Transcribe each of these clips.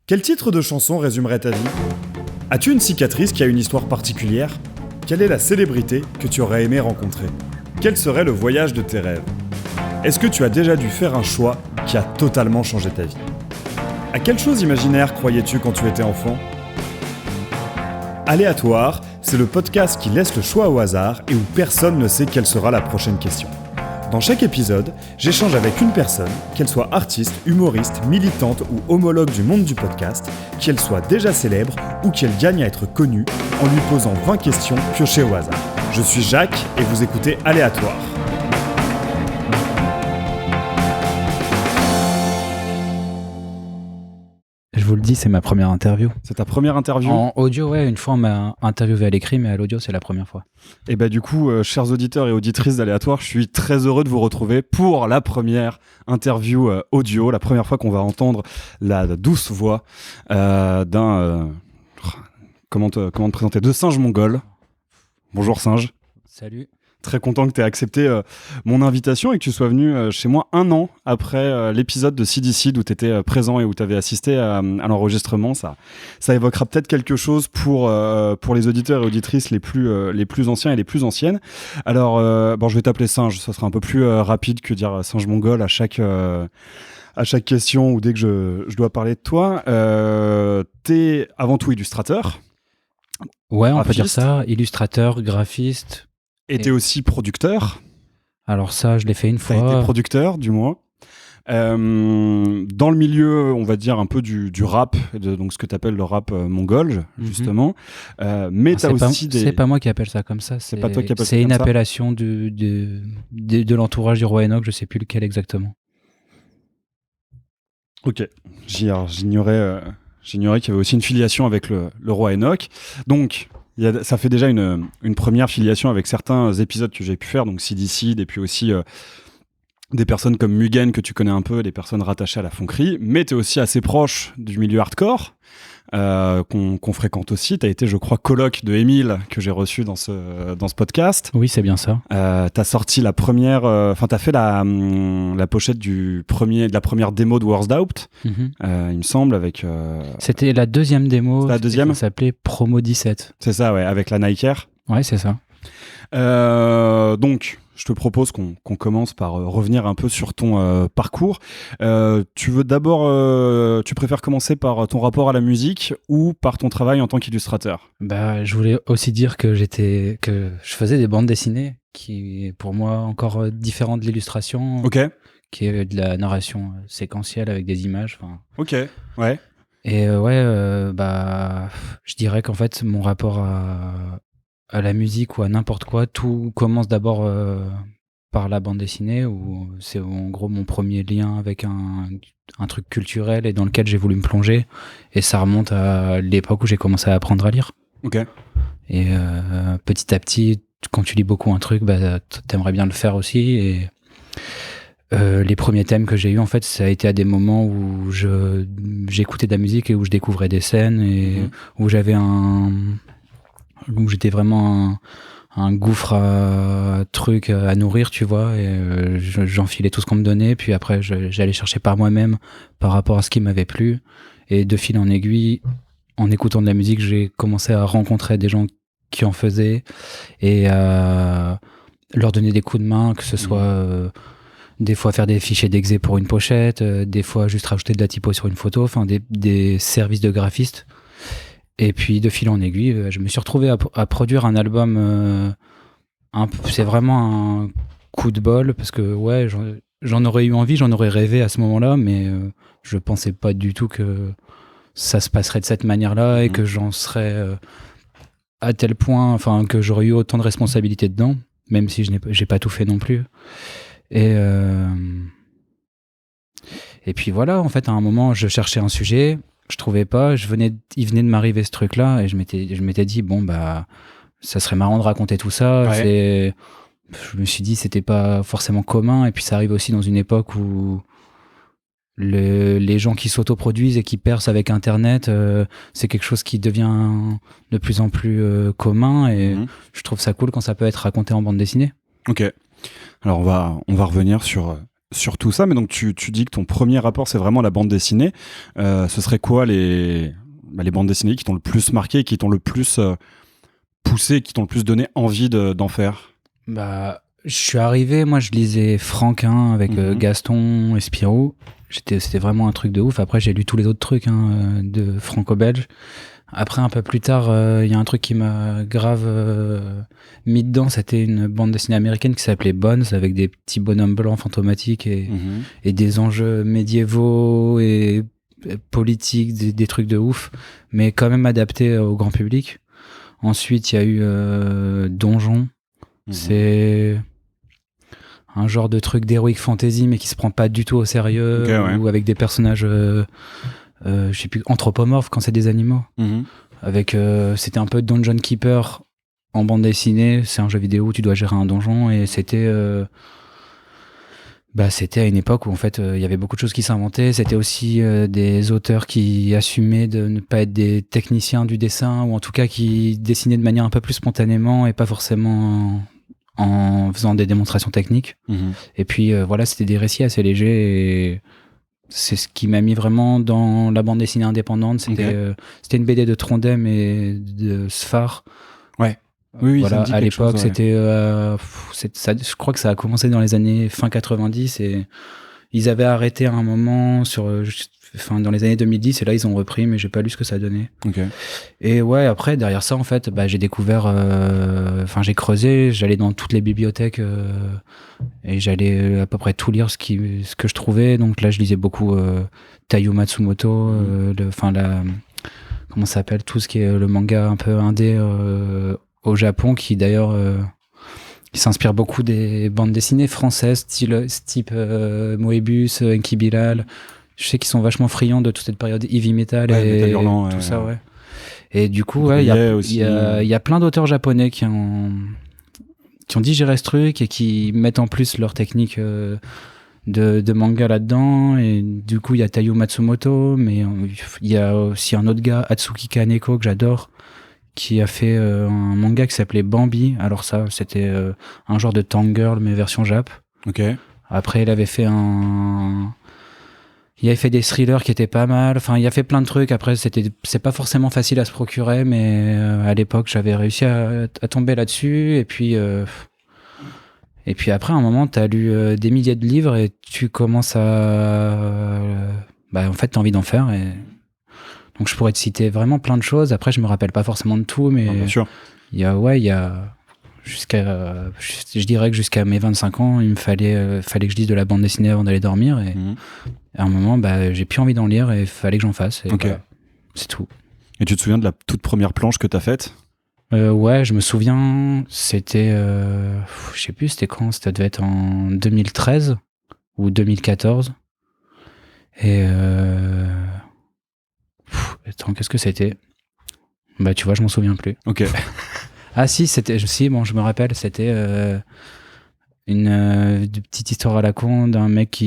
Quel titre de chanson résumerait ta vie ? As-tu une cicatrice qui a une histoire particulière ? Quelle est la célébrité que tu aurais aimé rencontrer ? Quel serait le voyage de tes rêves ? Est-ce que tu as déjà dû faire un choix qui a totalement changé ta vie ? À quelle chose imaginaire croyais-tu quand tu étais enfant ? Aléatoire, c'est le podcast qui laisse le choix au hasard et où personne ne sait quelle sera la prochaine question. Dans chaque épisode, j'échange avec une personne, qu'elle soit artiste, humoriste, militante ou homologue du monde du podcast, qu'elle soit déjà célèbre ou qu'elle gagne à être connue, en lui posant 20 questions piochées au hasard. Je suis Jacques et vous écoutez Aléatoire. Je vous le dis, c'est ma première interview. C'est ta première interview ? En audio, ouais, une fois on m'a interviewé à l'écrit, mais à l'audio, c'est la première fois. Et bah du coup, chers auditeurs et auditrices d'Aléatoire, je suis très heureux de vous retrouver pour la première interview audio, la première fois qu'on va entendre la douce voix d'un... comment te présenter ? De Singe Mongol. Bonjour Singe. Salut. Très content que tu aies accepté mon invitation et que tu sois venu chez moi 1 an après l'épisode de CDC où tu étais présent et où tu avais assisté à l'enregistrement. Ça évoquera peut-être quelque chose pour les auditeurs et auditrices les plus anciens et les plus anciennes. Alors, je vais t'appeler Singe, ça sera un peu plus rapide que dire Singe Mongol à chaque question ou dès que je dois parler de toi. T'es avant tout illustrateur. Ouais, on peut dire ça. Illustrateur, graphiste. Et t'es aussi producteur. Alors ça, je l'ai fait une fois. T'as été producteur, du moins. Dans le milieu, on va dire, un peu du rap, donc ce que t'appelles le rap mongol, justement. Mais t'as aussi des... C'est pas moi qui appelle ça comme ça. C'est pas toi qui appelles ça comme ça. C'est une ça. appellation de l'entourage du roi Enoch, je sais plus lequel exactement. Ok, j'ignorais qu'il y avait aussi une filiation avec le roi Enoch. Donc... ça fait déjà une première filiation avec certains épisodes que j'ai pu faire, donc CDC, et puis aussi des personnes comme Mugen que tu connais un peu, des personnes rattachées à la funkerie, mais tu es aussi assez proche du milieu hardcore qu'on fréquente aussi. Tu as été, je crois, coloc de Émile que j'ai reçu dans ce podcast. Oui, c'est bien ça. Tu as sorti la première, tu as fait la pochette de la première démo de Worst Doubt, il me semble, avec... C'était la deuxième démo. La deuxième ? Ça s'appelait Promo 17. C'est ça, ouais, avec la Nike Air. Ouais, c'est ça. Donc, je te propose qu'on commence par revenir un peu sur ton parcours. Tu préfères commencer par ton rapport à la musique ou par ton travail en tant qu'illustrateur ? Je voulais aussi dire que je faisais des bandes dessinées qui, pour moi, encore différentes de l'illustration. Ok. Qui est de la narration séquentielle avec des images. Ok, ouais. Et je dirais qu'en fait, mon rapport à la musique ou à n'importe quoi, tout commence d'abord par la bande dessinée, où c'est en gros mon premier lien avec un truc culturel et dans lequel j'ai voulu me plonger. Et ça remonte à l'époque où j'ai commencé à apprendre à lire. Ok. Et petit à petit, quand tu lis beaucoup un truc, t'aimerais bien le faire aussi. Et les premiers thèmes que j'ai eu, en fait, ça a été à des moments où j'écoutais de la musique et où je découvrais des scènes et où j'étais vraiment un gouffre à trucs à nourrir, tu vois, et j'enfilais tout ce qu'on me donnait, puis après j'allais chercher par moi-même par rapport à ce qui m'avait plu, et de fil en aiguille, en écoutant de la musique, j'ai commencé à rencontrer des gens qui en faisaient et à leur donner des coups de main, que ce soit des fois faire des fichiers d'exé pour une pochette, des fois juste rajouter de la typo sur une photo, enfin des services de graphiste. Et puis, de fil en aiguille, je me suis retrouvé à produire un album. C'est vraiment un coup de bol, parce que ouais, j'en aurais eu envie, j'en aurais rêvé à ce moment-là, mais je pensais pas du tout que ça se passerait de cette manière-là et que j'en serais à tel point, enfin, que j'aurais eu autant de responsabilités dedans, même si j'ai pas tout fait non plus. Et puis voilà, en fait, à un moment, je cherchais un sujet. Je trouvais pas, il venait de m'arriver ce truc-là et je m'étais dit, ça serait marrant de raconter tout ça. Ouais. Je me suis dit, c'était pas forcément commun, et puis ça arrive aussi dans une époque où les gens qui s'autoproduisent et qui percent avec Internet, c'est quelque chose qui devient de plus en plus commun, et je trouve ça cool quand ça peut être raconté en bande dessinée. Ok. Alors on va revenir sur sur tout ça, mais donc tu dis que ton premier rapport, c'est vraiment la bande dessinée. Ce serait quoi les bandes dessinées qui t'ont le plus marqué, qui t'ont le plus poussé, qui t'ont le plus donné envie d'en faire? Bah, je suis arrivé, moi je lisais Franquin avec Gaston et Spirou. C'était vraiment un truc de ouf. Après, j'ai lu tous les autres trucs de franco-belge. Après, un peu plus tard, il y a un truc qui m'a grave mis dedans. C'était une bande dessinée américaine qui s'appelait Bones, avec des petits bonhommes blancs fantomatiques et des enjeux médiévaux et politiques, des trucs de ouf, mais quand même adaptés au grand public. Ensuite, il y a eu Donjon. C'est un genre de truc d'heroic fantasy, mais qui se prend pas du tout au sérieux, ou avec des personnages, je sais plus, anthropomorphes quand c'est des animaux. Avec, c'était un peu Dungeon Keeper en bande dessinée. C'est un jeu vidéo où tu dois gérer un donjon, et c'était à une époque où en fait il y avait beaucoup de choses qui s'inventaient. C'était aussi des auteurs qui assumaient de ne pas être des techniciens du dessin, ou en tout cas qui dessinaient de manière un peu plus spontanément et pas forcément en faisant des démonstrations techniques. Et puis voilà, c'était des récits assez légers, et c'est ce qui m'a mis vraiment dans la bande dessinée indépendante. C'était une BD de Trondheim et de Sfar. Ouais. Oui, voilà, à l'époque, chose, c'était je crois que ça a commencé dans les années fin 90, et ils avaient arrêté à un moment dans les années 2010, et là ils ont repris, mais j'ai pas lu ce que ça donnait. Et ouais, après derrière ça en fait, j'ai découvert, j'ai creusé, j'allais dans toutes les bibliothèques et j'allais à peu près tout lire ce que je trouvais. Donc là je lisais beaucoup Taiyo Matsumoto, comment ça s'appelle, tout ce qui est le manga un peu indé au Japon, qui d'ailleurs il s'inspire beaucoup des bandes dessinées françaises, type Moebius, Enki Bilal. Je sais qu'ils sont vachement friands de toute cette période heavy metal et hurlant, tout ça, ouais. Et du coup, il y a plein d'auteurs japonais qui ont digéré ce truc et qui mettent en plus leur technique de manga là-dedans. Et du coup, il y a Taiyo Matsumoto, mais il y a aussi un autre gars, Atsuki Kaneko, que j'adore, qui a fait un manga qui s'appelait Bambi. Alors ça, c'était un genre de Tangirl, mais version Jap. Après, il avait fait des thrillers qui étaient pas mal. Enfin, il a fait plein de trucs. Après, c'est pas forcément facile à se procurer, mais à l'époque, j'avais réussi à tomber là-dessus. Et puis après, à un moment, t'as lu des milliers de livres et tu commences en fait, t'as envie d'en faire. Et donc, je pourrais te citer vraiment plein de choses. Après, je me rappelle pas forcément de tout, mais bien sûr. Il y a je dirais que jusqu'à mes 25 ans, il me fallait que je lise de la bande dessinée avant d'aller dormir. Et à un moment, j'ai plus envie d'en lire et il fallait que j'en fasse. Et c'est tout. Et tu te souviens de la toute première planche que t'as faite? Ouais, je me souviens. C'était, je sais plus, c'était quand? Ça devait être en 2013 ou 2014. Et attends, qu'est-ce que c'était? Tu vois, je m'en souviens plus. Ah si, je me rappelle, c'était une petite histoire à la con d'un mec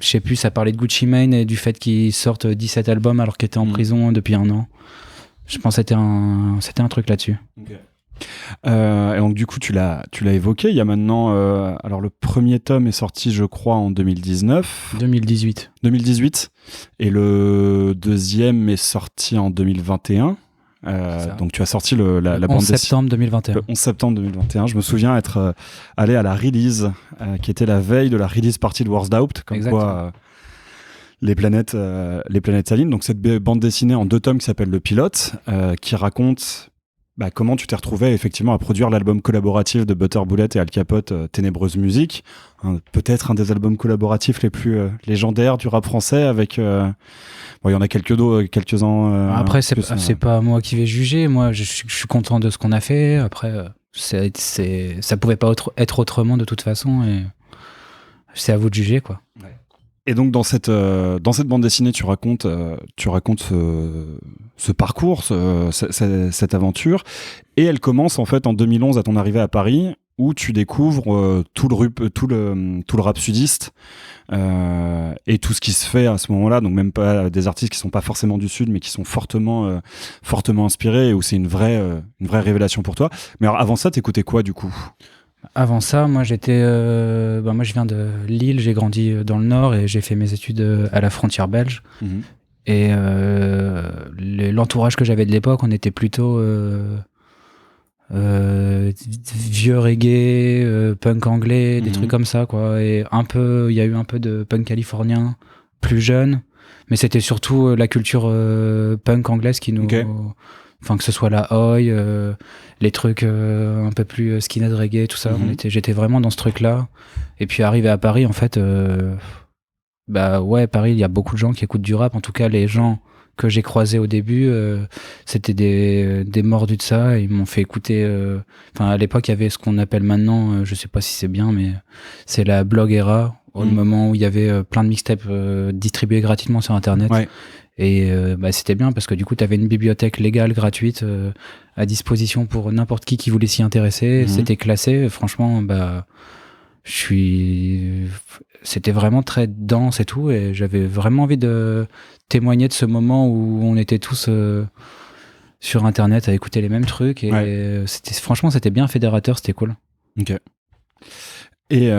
je sais plus, ça parlait de Gucci Mane et du fait qu'il sorte 17 albums alors qu'il était en prison depuis 1 an. Je pense que c'était un truc là-dessus. Et donc du coup, tu l'as évoqué, il y a maintenant... alors le premier tome est sorti, je crois, en 2019. 2018. Et le deuxième est sorti en 2021. Donc tu as sorti la bande dessinée 11 septembre 2021. Le 11 septembre 2021. Je me souviens être allé à la release, qui était la veille de la release party de Warsdaupt, comme quoi les planètes s'alignent. Donc cette bande dessinée en 2 tomes qui s'appelle Le Pilote, qui raconte comment tu t'es retrouvé effectivement à produire l'album collaboratif de Butter Bullet et Al Capote, Ténébreuse Musique, peut-être un des albums collaboratifs les plus légendaires du rap français, avec il y en a quelques-uns. Après, c'est pas moi qui vais juger. Moi, je suis content de ce qu'on a fait. Après, ça pouvait pas être autrement de toute façon, et c'est à vous de juger, quoi. Ouais. Et donc dans cette bande dessinée, tu racontes ce parcours, cette aventure, et elle commence en fait en 2011 à ton arrivée à Paris, où tu découvres tout le rap sudiste et tout ce qui se fait à ce moment-là. Donc même pas des artistes qui sont pas forcément du sud, mais qui sont fortement inspirés, et où c'est une vraie révélation pour toi. Mais alors avant ça, t'écoutais quoi du coup? Avant ça, moi moi je viens de Lille, j'ai grandi dans le Nord et j'ai fait mes études à la frontière belge. Mhm. Et l'entourage que j'avais de l'époque, on était plutôt vieux reggae, punk anglais, des trucs comme ça, quoi. Et il y a eu un peu de punk californien plus jeune, mais c'était surtout la culture punk anglaise qui nous, enfin que ce soit la Oi, les trucs un peu plus skinhead reggae, tout ça. J'étais vraiment dans ce truc-là. Et puis arrivé à Paris, en fait, bah ouais, Paris, il y a beaucoup de gens qui écoutent du rap. En tout cas, les gens que j'ai croisés au début, c'était des mordus de ça. Ils m'ont fait écouter. Enfin, à l'époque, il y avait ce qu'on appelle maintenant, je sais pas si c'est bien, mais c'est la blog era, au moment où il y avait plein de mixtapes distribués gratuitement sur Internet. Ouais. Et bah, c'était bien parce que du coup, tu avais une bibliothèque légale, gratuite, à disposition pour n'importe qui voulait s'y intéresser. C'était classé. Franchement, bah, c'était vraiment très dense et tout. Et j'avais vraiment envie de témoigner de ce moment où on était tous sur Internet à écouter les mêmes trucs. Et franchement, c'était bien fédérateur. C'était cool. Ok. Et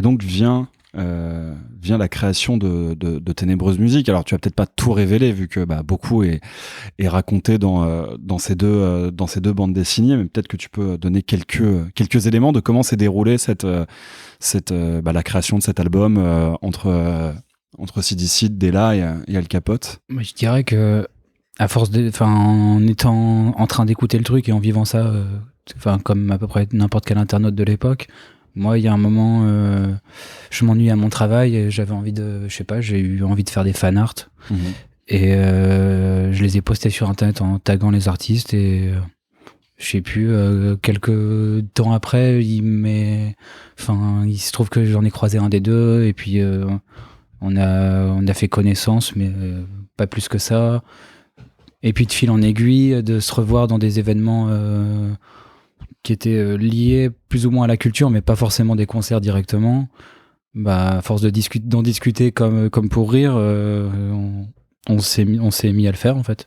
donc vient la création de Ténébreuse Musique. Alors tu vas peut-être pas tout révéler vu que beaucoup est raconté dans ces deux bandes dessinées, mais peut-être que tu peux donner quelques éléments de comment s'est déroulée la création de cet album entre CD Seed, Della et Al Capote. Je dirais que à force en étant en train d'écouter le truc et en vivant ça, comme à peu près n'importe quel internaute de l'époque. Moi, il y a un moment, je m'ennuie à mon travail et j'ai eu envie de faire des fan art. Et je les ai postés sur Internet en taguant les artistes et je sais plus, quelques temps après, il se trouve que j'en ai croisé un des deux et puis on a fait connaissance, mais pas plus que ça. Et puis de fil en aiguille, de se revoir dans des événements qui étaient liés plus ou moins à la culture, mais pas forcément des concerts directement. Bah, à force d'en discuter comme pour rire, on s'est mis à le faire en fait.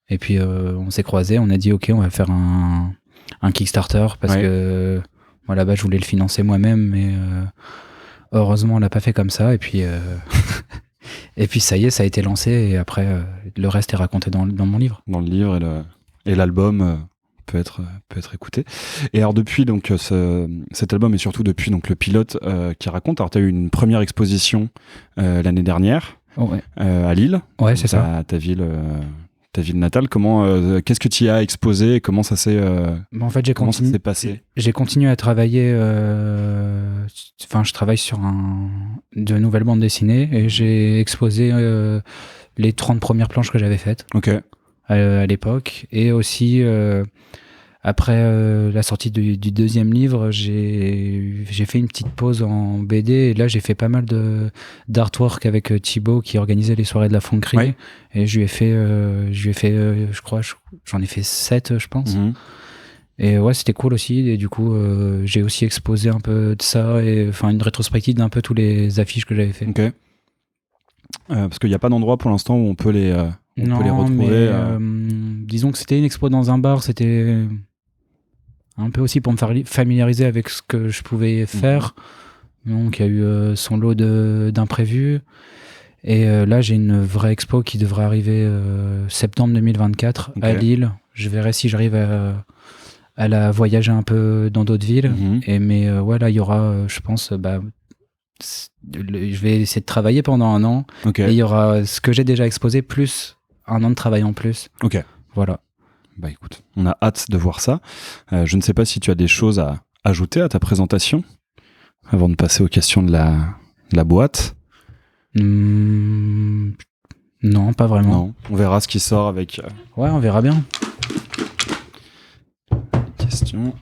Et puis on s'est croisés, on a dit ok, on va faire un Kickstarter parce que moi là-bas je voulais le financer moi-même, mais heureusement on l'a pas fait comme ça. Et puis et puis ça y est, ça a été lancé et après le reste est raconté dans mon livre. Dans le livre et l'album peut être écouté. Et alors depuis donc cet album et surtout depuis donc le pilote qui raconte. Alors tu as eu une première exposition l'année dernière à Lille. Ouais, c'est ça. Ta ville natale. Comment qu'est-ce que tu y as exposé et comment ça s'est en fait, ça s'est passé? J'ai continué à travailler. Je travaille sur de nouvelles bandes dessinées et j'ai exposé les 30 premières planches que j'avais faites à l'époque. Et aussi, après la sortie du deuxième livre, j'ai fait une petite pause en BD. Et là, j'ai fait pas mal d'artwork avec Thibaut qui organisait les soirées de la Fonquerie. Et je lui ai fait, je crois, j'en ai fait 7, je pense. Et ouais, c'était cool aussi. Et du coup, j'ai aussi exposé un peu de ça et une rétrospective d'un peu tous les affiches que j'avais fait. Parce qu'il n'y a pas d'endroit pour l'instant où on peut les retrouver. Disons que c'était une expo dans un bar. C'était un peu aussi pour me familiariser avec ce que je pouvais faire. Donc, il y a eu son lot d'imprévus. Et là, j'ai une vraie expo qui devrait arriver septembre 2024 à Lille. Je verrai si j'arrive à la voyager un peu dans d'autres villes. Mais là, il y aura, je pense, je vais essayer de travailler pendant un an. Et il y aura ce que j'ai déjà exposé, plus un an de travail en plus. Voilà. Bah écoute, on a hâte de voir ça. Je ne sais pas si tu as des choses à ajouter à ta présentation avant de passer aux questions de la boîte. Non, pas vraiment. Non, on verra ce qui sort avec... Ouais, on verra bien. Question.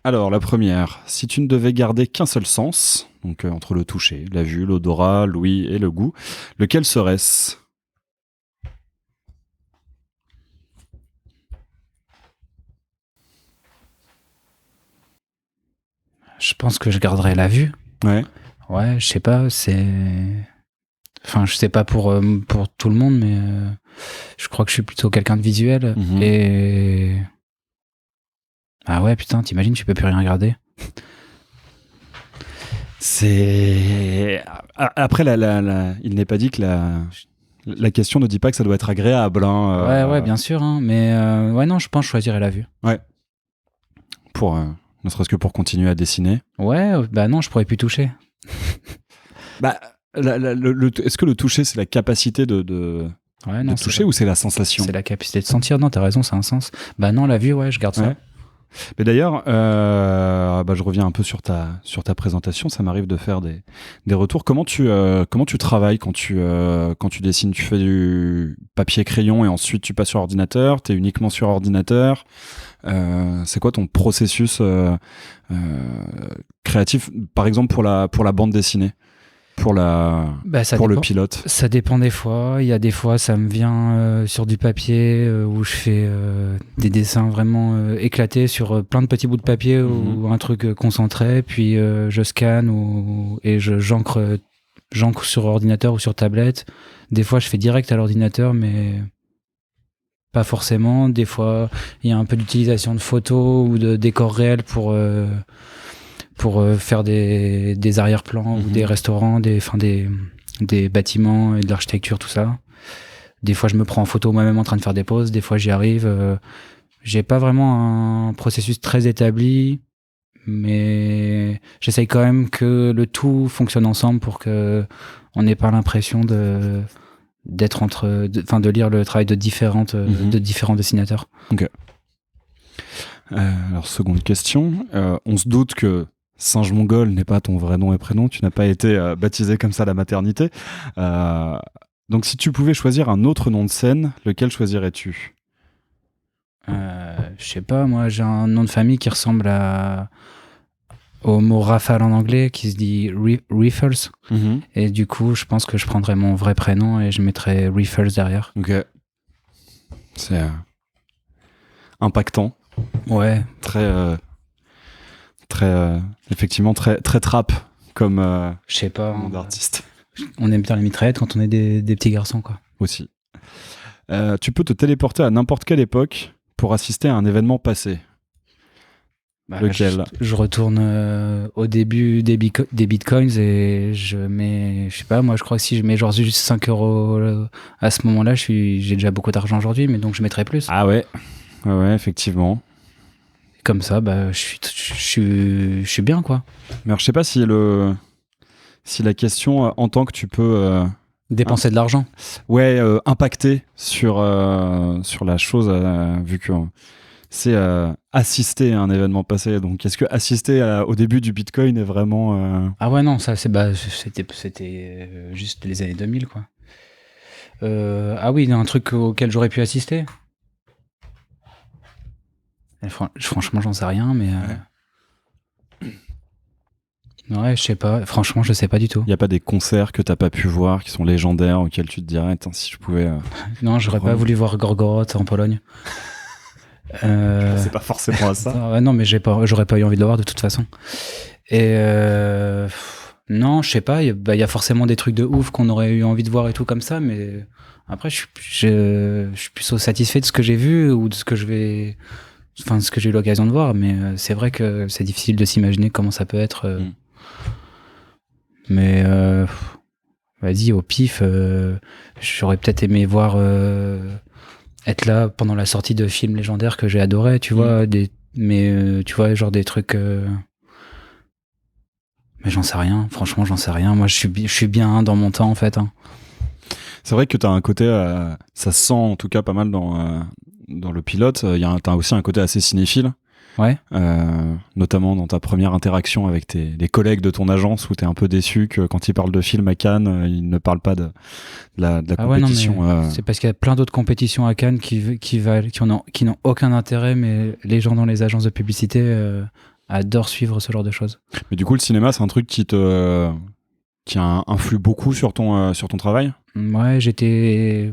Alors, la première, si tu ne devais garder qu'un seul sens, donc entre le toucher, la vue, l'odorat, l'ouïe et le goût, lequel serait-ce ? Je pense que je garderai la vue. Ouais, je sais pas, je sais pas pour tout le monde, mais je crois que je suis plutôt quelqu'un de visuel. Et Ah ouais, putain, t'imagines, tu peux plus rien regarder. C'est après il n'est pas dit que la question ne dit pas que ça doit être agréable. Hein, Ouais, bien sûr, hein, mais ouais, non, je pense que je choisirais la vue. Ouais. Pour ne serait-ce que pour continuer à dessiner. Ouais, bah non, je pourrais plus toucher. Bah, est-ce que le toucher, c'est la capacité de Ouais, non, toucher ou c'est la sensation? C'est la capacité de sentir. Non, t'as raison, ça a un sens. Bah non, la vue, ouais, je garde ça. Ouais. Mais d'ailleurs, je reviens un peu sur ta présentation. Ça m'arrive de faire des retours. Comment tu travailles quand tu dessines? Tu fais du papier crayon et ensuite tu passes sur ordinateur? T'es uniquement sur ordinateur? C'est quoi ton processus créatif, par exemple pour la bande dessinée, pour le pilote? Ça dépend des fois. Il y a des fois, ça me vient sur du papier où je fais des dessins vraiment éclatés sur plein de petits bouts de papier ou un truc concentré. Puis je scanne et j'encre sur ordinateur ou sur tablette. Des fois, je fais direct à l'ordinateur, mais pas forcément. Des fois, il y a un peu d'utilisation de photos ou de décors réels pour faire des arrière-plans ou des restaurants, des bâtiments et de l'architecture, tout ça. Des fois, je me prends en photo moi-même en train de faire des poses. Des fois, j'y arrive. J'ai pas vraiment un processus très établi, mais j'essaye quand même que le tout fonctionne ensemble pour que on n'ait pas l'impression de lire le travail de différents dessinateurs. Ok. Alors, seconde question. On se doute que Singe Mongol n'est pas ton vrai nom et prénom. Tu n'as pas été baptisé comme ça à la maternité. Donc, si tu pouvais choisir un autre nom de scène, lequel choisirais-tu? Je sais pas, moi, j'ai un nom de famille qui ressemble au mot rafale en anglais, qui se dit Riffles. Et du coup, je pense que je prendrais mon vrai prénom et je mettrais Riffles derrière. Ok. C'est impactant. Ouais. Effectivement, très trap comme je sais pas, nom d'artiste. On aime bien les mitraillettes quand on est des petits garçons, quoi. Aussi. Tu peux te téléporter à n'importe quelle époque pour assister à un événement passé. Lequel? Je retourne au début des bitcoins et je mets, je sais pas, moi je crois que si je mets genre juste 5 € à ce moment-là, j'ai déjà beaucoup d'argent aujourd'hui, mais donc je mettrais plus. Ah ouais, effectivement. Comme ça, bah, je suis bien, quoi. Mais alors, je sais pas si la question entend que tu peux dépenser de l'argent. Ouais, impacter sur la chose, vu que c'est assister à un événement passé. Donc, est-ce que assister au début du Bitcoin est vraiment... Ah ouais, non, ça, c'était juste les années 2000, quoi. Ah oui, un truc auquel j'aurais pu assister. Franchement, j'en sais rien, mais... Ouais, je sais pas. Franchement, je sais pas du tout. Il n'y a pas des concerts que t'as pas pu voir, qui sont légendaires, auxquels tu te dirais, si je pouvais... Non, j'aurais pas voulu voir Gorgoroth en Pologne. C'est pas forcément à ça. Non, mais j'aurais pas eu envie de le voir de toute façon. Et non, je sais pas. Il y a forcément des trucs de ouf qu'on aurait eu envie de voir et tout comme ça, mais après, je suis plutôt satisfait de ce que j'ai vu ou de ce que ce que j'ai eu l'occasion de voir. Mais c'est vrai que c'est difficile de s'imaginer comment ça peut être. Mais vas-y, au pif, j'aurais peut-être aimé voir être là pendant la sortie de films légendaires que j'ai adoré, tu vois, mais tu vois, genre des trucs. Mais j'en sais rien, franchement, j'en sais rien. Moi, je suis bien dans mon temps, en fait. Hein. C'est vrai que t'as un côté, ça se sent en tout cas pas mal dans le pilote. T'as aussi un côté assez cinéphile. Ouais. Notamment dans ta première interaction avec les collègues de ton agence où t'es un peu déçu que quand ils parlent de films à Cannes, ils ne parlent pas de la compétition. Ouais, non, c'est parce qu'il y a plein d'autres compétitions à Cannes qui n'ont aucun intérêt, mais les gens dans les agences de publicité adorent suivre ce genre de choses. Mais du coup, le cinéma, c'est un truc qui influe beaucoup sur ton travail? Ouais, j'étais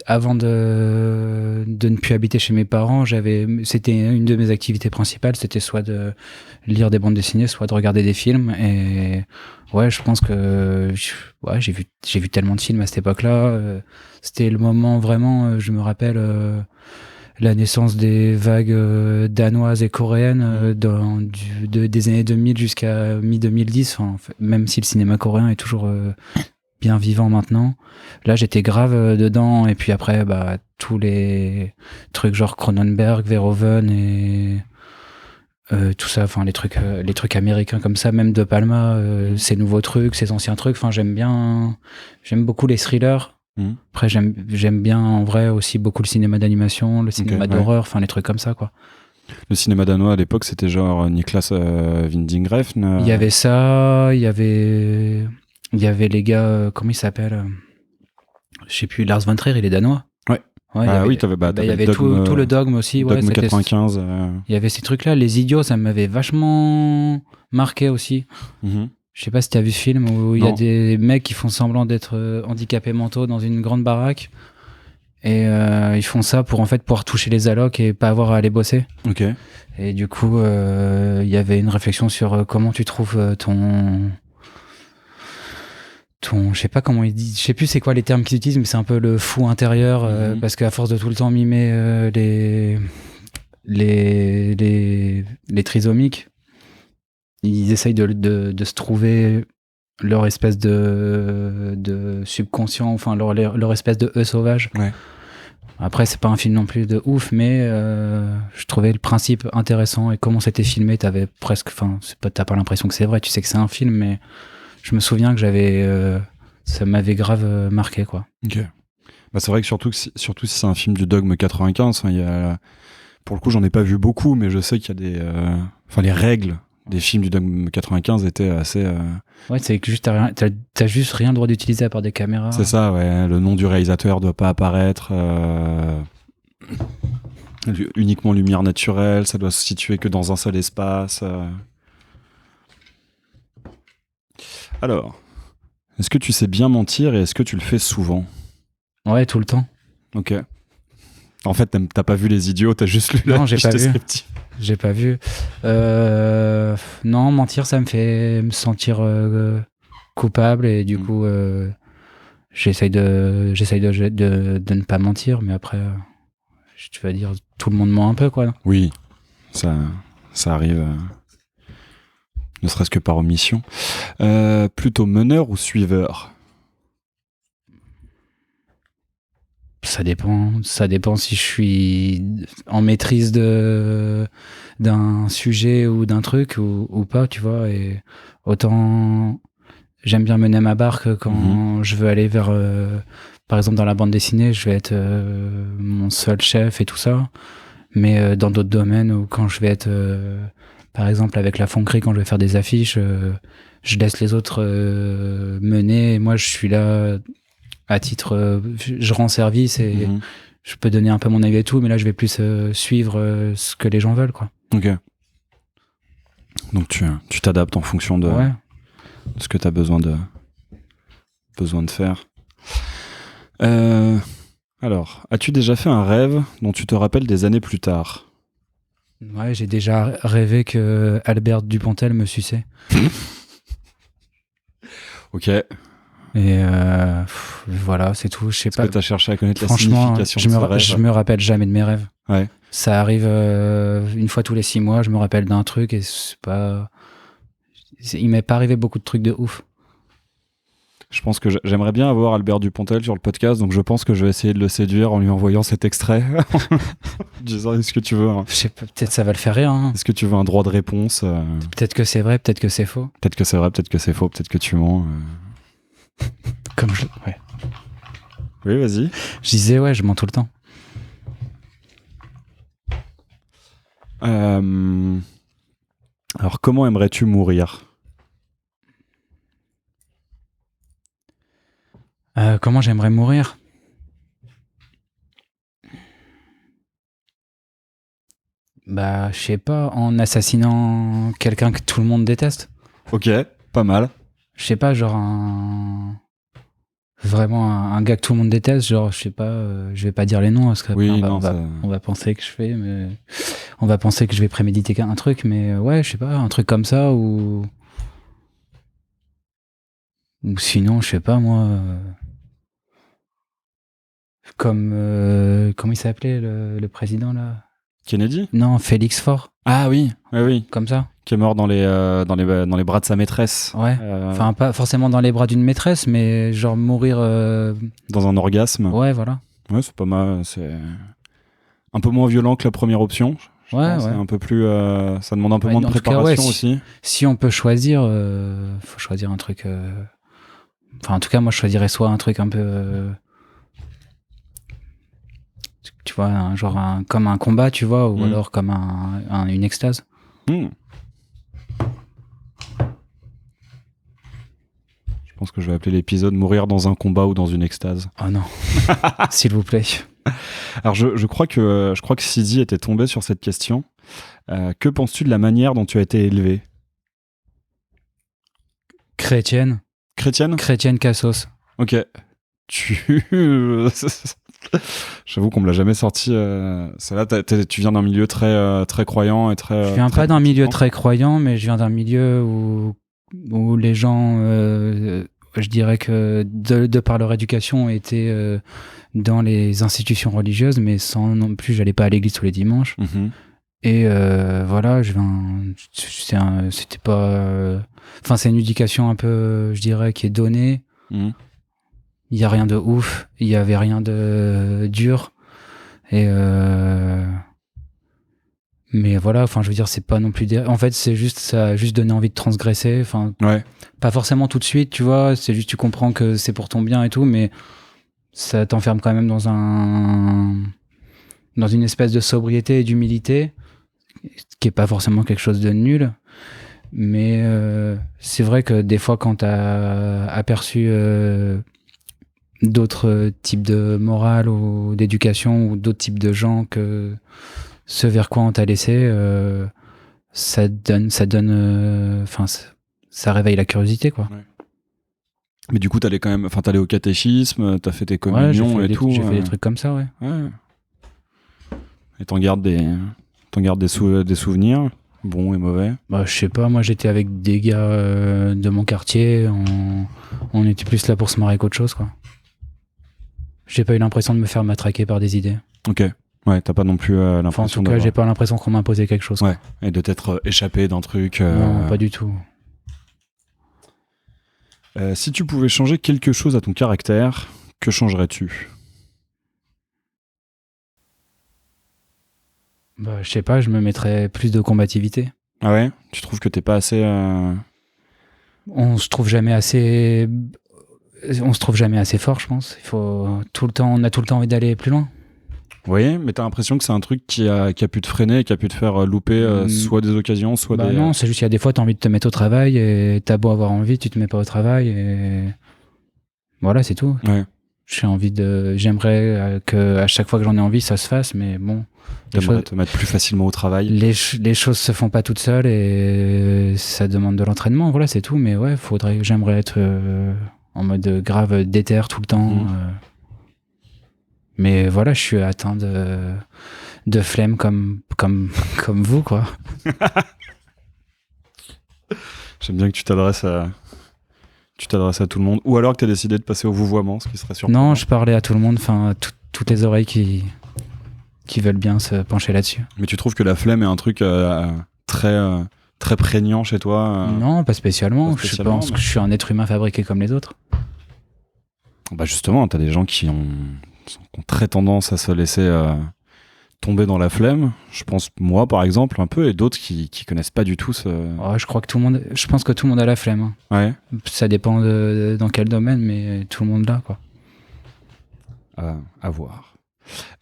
avant de ne plus habiter chez mes parents, c'était une de mes activités principales, c'était soit de lire des bandes dessinées, soit de regarder des films. Et ouais, je pense que j'ai vu tellement de films à cette époque-là. C'était le moment vraiment, je me rappelle la naissance des vagues danoises et coréennes des années 2000 jusqu'à mi-2010, même si le cinéma coréen est toujours bien vivant maintenant. Là, j'étais grave dedans, et puis après, tous les trucs genre Cronenberg, Verhoeven et tout ça, enfin les trucs américains comme ça, même De Palma, ces nouveaux trucs, ces anciens trucs. Enfin, j'aime beaucoup les thrillers. Après, j'aime bien en vrai aussi beaucoup le cinéma d'animation, le cinéma d'horreur, enfin les trucs comme ça, quoi. Le cinéma danois à l'époque, c'était genre Niklas Winding Refn. Il y avait ça, il y avait les gars, comment ils s'appellent, je sais plus, Lars von Trier, il est danois. Ouais. Ouais, oui, t'avais il y avait tout le Dogme aussi. Dogme 95. Il y avait ces trucs-là. Les Idiots, ça m'avait vachement marqué aussi. Je sais pas si t'as vu ce film où il y a des mecs qui font semblant d'être handicapés mentaux dans une grande baraque. Et ils font ça pour en fait pouvoir toucher les allocs et pas avoir à aller bosser. Ok. Et du coup, il y avait une réflexion sur comment tu trouves ton, je sais pas comment il dit, je sais plus c'est quoi les termes qu'ils utilisent, mais c'est un peu le fou intérieur, parce qu'à force de tout le temps mimer les trisomiques, ils essayent de se trouver leur espèce de subconscient, enfin leur espèce de eux sauvage. Ouais. Après, c'est pas un film non plus de ouf, mais je trouvais le principe intéressant, et comment c'était filmé, t'avais presque, enfin, t'as pas l'impression que c'est vrai, tu sais que c'est un film, mais je me souviens que ça m'avait grave marqué, quoi. Ok. C'est vrai que surtout si c'est un film du Dogme 95, pour le coup, j'en ai pas vu beaucoup, mais je sais qu'il y a les règles des films du Dogme 95 étaient assez. Ouais, c'est que juste t'as juste rien le droit d'utiliser à part des caméras. C'est ça, ouais. Le nom du réalisateur doit pas apparaître. Uniquement lumière naturelle, ça doit se situer que dans un seul espace. Alors, est-ce que tu sais bien mentir et est-ce que tu le fais souvent ? Ouais, tout le temps. Ok. En fait, t'as pas vu Les Idiots, t'as juste lu la fiche descriptive. J'ai pas vu. Non, mentir, ça me fait me sentir coupable, et du coup, j'essaye de ne pas mentir, mais après, tu vas dire, tout le monde ment un peu, quoi. Non ? Oui, ça arrive, ne serait-ce que par omission. Plutôt meneur ou suiveur ? Ça dépend si je suis en maîtrise d'un sujet ou d'un truc ou pas, tu vois. Et autant j'aime bien mener ma barque quand je veux aller vers, par exemple dans la bande dessinée, je vais être mon seul chef et tout ça. Mais dans d'autres domaines, ou quand je vais être, par exemple avec la fonderie, quand je vais faire des affiches, je laisse les autres mener, et moi je suis là à titre, je rends service, et je peux donner un peu mon avis et tout, mais là je vais plus suivre ce que les gens veulent, quoi. Ok. Donc tu t'adaptes en fonction de ce que tu as besoin de faire. Alors, as-tu déjà fait un rêve dont tu te rappelles des années plus tard ? Ouais, j'ai déjà rêvé que Albert Dupontel me suçait. Ok. Et voilà, c'est tout. Je sais pas. Est-ce que tu as cherché à connaître la signification de ce rêve ? Je me rappelle jamais de mes rêves. Ouais. Ça arrive une fois tous les 6 mois, je me rappelle d'un truc, et c'est pas. Il m'est pas arrivé beaucoup de trucs de ouf. Je pense que j'aimerais bien avoir Albert Dupontel sur le podcast, donc je pense que je vais essayer de le séduire en lui envoyant cet extrait. Disant, est-ce que tu veux Je sais pas, peut-être ça va le faire rire. Hein. Est-ce que tu veux un droit de réponse Peut-être que c'est vrai, peut-être que c'est faux. Peut-être que c'est vrai, peut-être que c'est faux, peut-être que tu mens. Comme ouais. Oui, vas-y. Je disais, ouais, je mens tout le temps. Alors, comment aimerais-tu mourir ? Comment j'aimerais mourir ? Je sais pas, en assassinant quelqu'un que tout le monde déteste. Ok, pas mal. Je sais pas, genre vraiment un gars que tout le monde déteste, genre, je sais pas, je vais pas dire les noms, parce qu'après on va penser que on va penser que je vais préméditer un truc, mais ouais, je sais pas, un truc comme ça, ou sinon, je sais pas, moi, Comme comment il s'appelait le président là? Kennedy? Non, Félix Faure. Ah oui, oui. Comme ça. Qui est mort dans les bras de sa maîtresse. Ouais. Enfin, pas forcément dans les bras d'une maîtresse, mais genre mourir. Dans un orgasme. Ouais, voilà. Ouais, c'est pas mal. C'est un peu moins violent que la première option. Je pense. C'est un peu plus. Ça demande un peu moins de préparation aussi. Si on peut choisir, faut choisir un truc. Enfin, en tout cas, moi, je choisirais soit un truc un peu. Tu vois, comme un combat, tu vois, ou alors comme une extase. Je pense que je vais appeler l'épisode Mourir dans un combat ou dans une extase. Oh non, s'il vous plaît. Alors je crois que Sidi était tombé sur cette question. Que penses-tu de la manière dont tu as été élevé? Chrétienne. Chrétienne? Chrétienne Cassos. Ok. J'avoue qu'on me l'a jamais sorti. Celle-là, tu viens d'un milieu très très croyant et très. Je viens pas d'un milieu très croyant, mais je viens d'un milieu où les gens, je dirais que de par leur éducation, étaient dans les institutions religieuses, mais sans non plus, j'allais pas à l'église tous les dimanches. Et voilà, c'était pas. Enfin, c'est une éducation un peu, je dirais, qui est donnée. Il y a rien de ouf, il y avait rien de dur. Et mais voilà, enfin, je veux dire, c'est pas non plus. En fait, c'est juste, ça a juste donné envie de transgresser. Enfin, pas forcément tout de suite, tu vois. C'est juste, tu comprends que c'est pour ton bien et tout, mais ça t'enferme quand même dans une espèce de sobriété et d'humilité, qui est pas forcément quelque chose de nul. Mais c'est vrai que des fois, quand t'as aperçu d'autres types de morale ou d'éducation ou d'autres types de gens que ce vers quoi on t'a laissé, ça réveille la curiosité, quoi. Mais du coup, t'allais au catéchisme, t'as fait tes communions et tout. J'ai fait des trucs comme ça, ouais. Et t'en gardes des souvenirs, bons et mauvais? Bah, je sais pas, moi j'étais avec des gars de mon quartier, on était plus là pour se marrer qu'autre chose, quoi. J'ai pas eu l'impression de me faire matraquer par des idées. Ok. Ouais, t'as pas non plus l'impression. Enfin, en tout cas, j'ai pas l'impression qu'on m'imposait quelque chose. Ouais. Et de t'être échappé d'un truc. Non, pas du tout. Si tu pouvais changer quelque chose à ton caractère, que changerais-tu? Bah, je sais pas, je me mettrais plus de combativité. Ah ouais? Tu trouves que t'es pas assez. On se trouve jamais assez fort, je pense. On a tout le temps envie d'aller plus loin. Oui, mais t'as l'impression que c'est un truc qui a pu te freiner et qui a pu te faire louper soit des occasions, soit des... Non, c'est juste qu'il y a des fois, t'as envie de te mettre au travail et t'as beau avoir envie, tu te mets pas au travail et voilà, c'est tout. Ouais. J'aimerais que à chaque fois que j'en ai envie, ça se fasse, mais bon. T'aimerais te mettre plus facilement au travail. Les choses se font pas toutes seules et ça demande de l'entraînement, voilà, c'est tout. Mais ouais, j'aimerais être en mode grave déter tout le temps. Mais voilà, je suis atteint de flemme comme vous, quoi. J'aime bien que tu t'adresses à tout le monde. Ou alors que tu as décidé de passer au vouvoiement, ce qui serait surprenant. Non, je parlais à tout le monde, enfin, toutes les oreilles qui veulent bien se pencher là-dessus. Mais tu trouves que la flemme est un truc très prégnant chez toi? Non, pas spécialement. Je pense que je suis un être humain fabriqué comme les autres. Bah justement, tu as des gens qui ont très tendance à se laisser tomber dans la flemme. Je pense, moi, par exemple, un peu, et d'autres qui connaissent pas du tout ce... Oh, je pense que tout le monde a la flemme. Hein. Ouais. Ça dépend dans quel domaine, mais tout le monde l'a, quoi. À voir.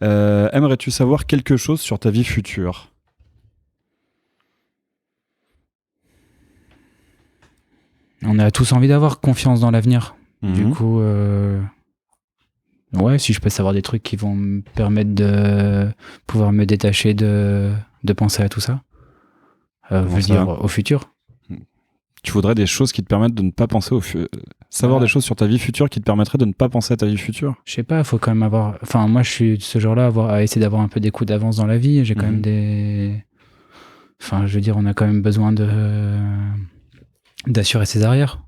Aimerais-tu savoir quelque chose sur ta vie future? On a tous envie d'avoir confiance dans l'avenir. Du coup, ouais, si je peux savoir des trucs qui vont me permettre de pouvoir me détacher de penser à tout ça. Je veux dire, au futur. Tu voudrais des choses qui te permettent de ne pas penser savoir des choses sur ta vie future qui te permettraient de ne pas penser à ta vie future? Je sais pas, faut quand même avoir... Enfin, moi, je suis de ce genre-là, à essayer d'avoir un peu des coups d'avance dans la vie. J'ai quand même des... Enfin, je veux dire, on a quand même besoin d'assurer ses arrières.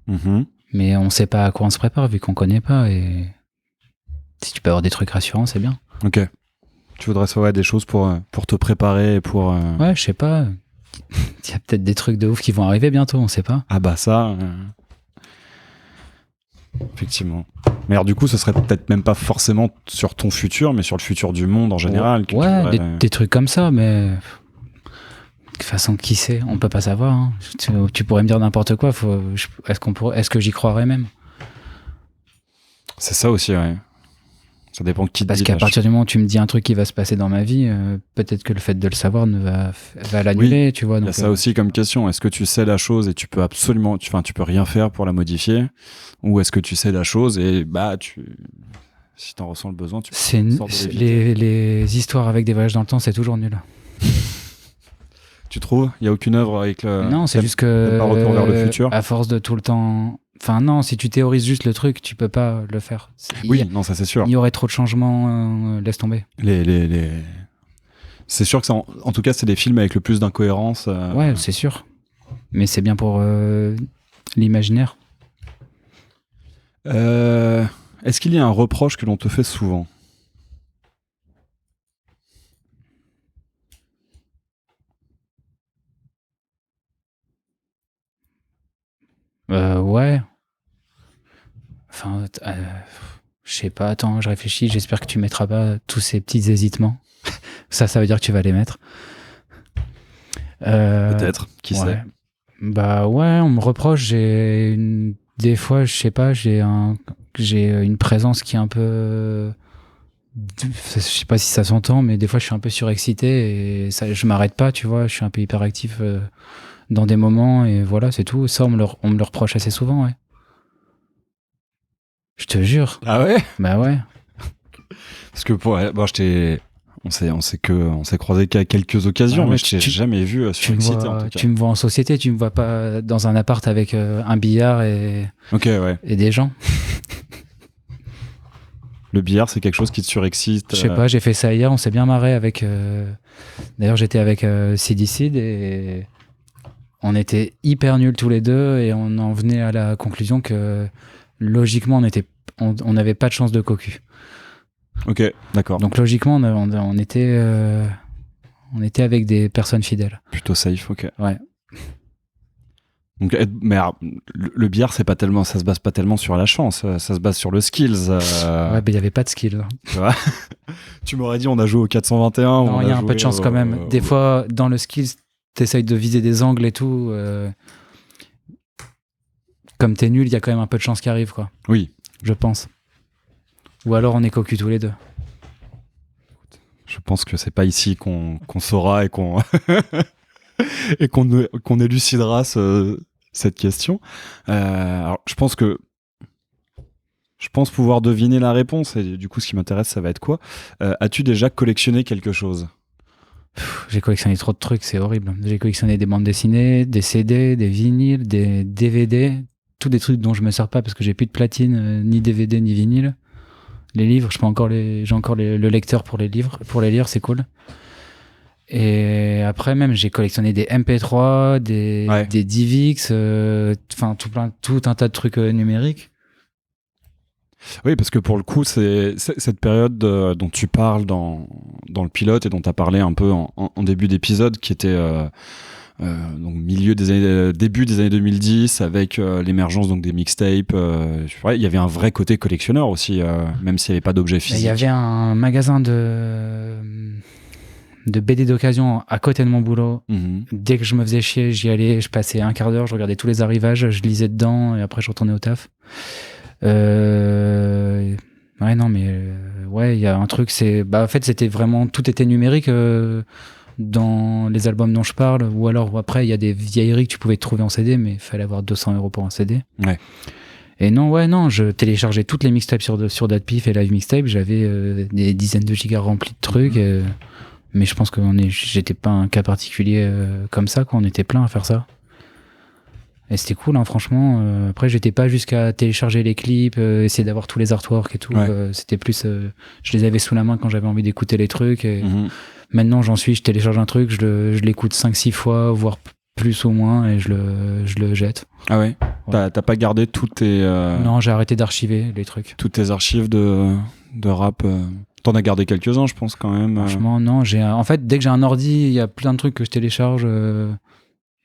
Mais on sait pas à quoi on se prépare, vu qu'on connaît pas. Et Si tu peux avoir des trucs rassurants, c'est bien. Ok. Tu voudrais savoir des choses pour te préparer et pour... Ouais, je sais pas. Il y a peut-être des trucs de ouf qui vont arriver bientôt, on sait pas. Ah bah ça... Effectivement. Mais alors du coup, ce serait peut-être même pas forcément sur ton futur, mais sur le futur du monde en général. Ouais, des trucs comme ça, mais... De toute façon, qui sait? On peut pas savoir. Hein. Tu pourrais me dire n'importe quoi. Est-ce que j'y croirais même? C'est ça aussi, ouais. Ça dépend qui te Parce dit. qu'à partir du moment où tu me dis un truc qui va se passer dans ma vie, peut-être que le fait de le savoir va l'annuler, tu vois. Il y a ça aussi comme question. Est-ce que tu sais la chose et tu peux absolument, tu peux rien faire pour la modifier, ou est-ce que tu sais la chose et si t'en ressens le besoin, tu peux les histoires avec des voyages dans le temps, c'est toujours nul. Tu trouves? Il y a aucune œuvre avec le. Non, c'est juste que. Pas retour vers le futur. À force de tout le temps. Enfin, non, si tu théorises juste le truc, tu peux pas le faire. Non, ça c'est sûr. Il y aurait trop de changements, laisse tomber. C'est sûr que en tout cas, c'est des films avec le plus d'incohérences. Ouais, c'est sûr. Mais c'est bien pour l'imaginaire. Est-ce qu'il y a un reproche que l'on te fait souvent? Ouais. Enfin, je sais pas, attends, je réfléchis, j'espère que tu mettras pas tous ces petits hésitements. Ça veut dire que tu vas les mettre. Peut-être, qui sait. Bah ouais, on me reproche, des fois, je sais pas, j'ai une présence qui est un peu... Je sais pas si ça s'entend, mais des fois, je suis un peu surexcité et je m'arrête pas, tu vois, je suis un peu hyperactif dans des moments et voilà, c'est tout. Ça, on me le reproche assez souvent, ouais. Je te jure. Ah ouais? Bah ouais. Parce que on s'est croisé qu'à quelques occasions, mais je t'ai jamais vu surexcité en tout cas. Tu me vois en société, tu me vois pas dans un appart avec un billard et des gens. Le billard, c'est quelque chose qui te surexcite. Je sais pas, j'ai fait ça hier, on s'est bien marré avec... D'ailleurs, j'étais avec Seed et on était hyper nuls tous les deux et on en venait à la conclusion que logiquement, on n'avait pas de chance de cocu. Ok, d'accord. Donc logiquement, on était avec des personnes fidèles. Plutôt safe, ok. Ouais. Donc, mais alors, le billard, ça se base pas tellement sur la chance, ça se base sur le skills. Ouais, mais il y avait pas de skills. Tu vois. Tu m'aurais dit on a joué au 421. Non, il y a un peu de chance quand même. Des fois, dans le skills, t'essayes de viser des angles et tout. Comme t'es nul, il y a quand même un peu de chance qui arrive, quoi. Oui. Je pense. Ou alors on est cocus tous les deux. Je pense que c'est pas ici qu'on saura et qu'on qu'on élucidera cette question. Alors, je pense pouvoir deviner la réponse et du coup, ce qui m'intéresse, ça va être quoi? As-tu déjà collectionné quelque chose? J'ai collectionné trop de trucs, c'est horrible. J'ai collectionné des bandes dessinées, des CD, des vinyles, des DVD, tous des trucs dont je me sers pas parce que j'ai plus de platine, ni DVD, ni vinyle. Les livres, j'ai encore le lecteur pour les lire, c'est cool. Et après même, j'ai collectionné des MP3, des DivX, enfin tout un tas de trucs numériques. Oui, parce que pour le coup, c'est cette période dont tu parles dans le pilote et dont tu as parlé un peu en début d'épisode, qui était donc début des années 2010, avec l'émergence donc des mixtapes. Il y avait un vrai côté collectionneur aussi, même s'il n'y avait pas d'objets physiques. Il y avait un magasin de BD d'occasion à côté de mon boulot. Dès que je me faisais chier, j'y allais, je passais un quart d'heure, je regardais tous les arrivages, je lisais dedans et après je retournais au taf. Ouais, non, mais ouais, il y a un truc, en fait, c'était vraiment, tout était numérique dans les albums dont je parle, ou alors après, il y a des vieilleries que tu pouvais trouver en CD, mais il fallait avoir 200 € pour un CD. Ouais. Et non, je téléchargeais toutes les mixtapes sur DatPiff et Live Mixtape, j'avais des dizaines de gigas remplis de trucs, mais je pense que j'étais pas un cas particulier comme ça, quand on était plein à faire ça. Et c'était cool, hein, franchement. Après, j'étais pas jusqu'à télécharger les clips, essayer d'avoir tous les artworks et tout. Ouais. C'était plus... je les avais sous la main quand j'avais envie d'écouter les trucs. Et maintenant, je télécharge un truc, je l'écoute 5-6 fois, voire plus ou moins et je le jette. Ah ouais. T'as pas gardé toutes tes Non, j'ai arrêté d'archiver les trucs. toutes tes archives de rap. T'en as gardé quelques-uns, je pense quand même. Franchement, non. En fait, dès que j'ai un ordi, il y a plein de trucs que je télécharge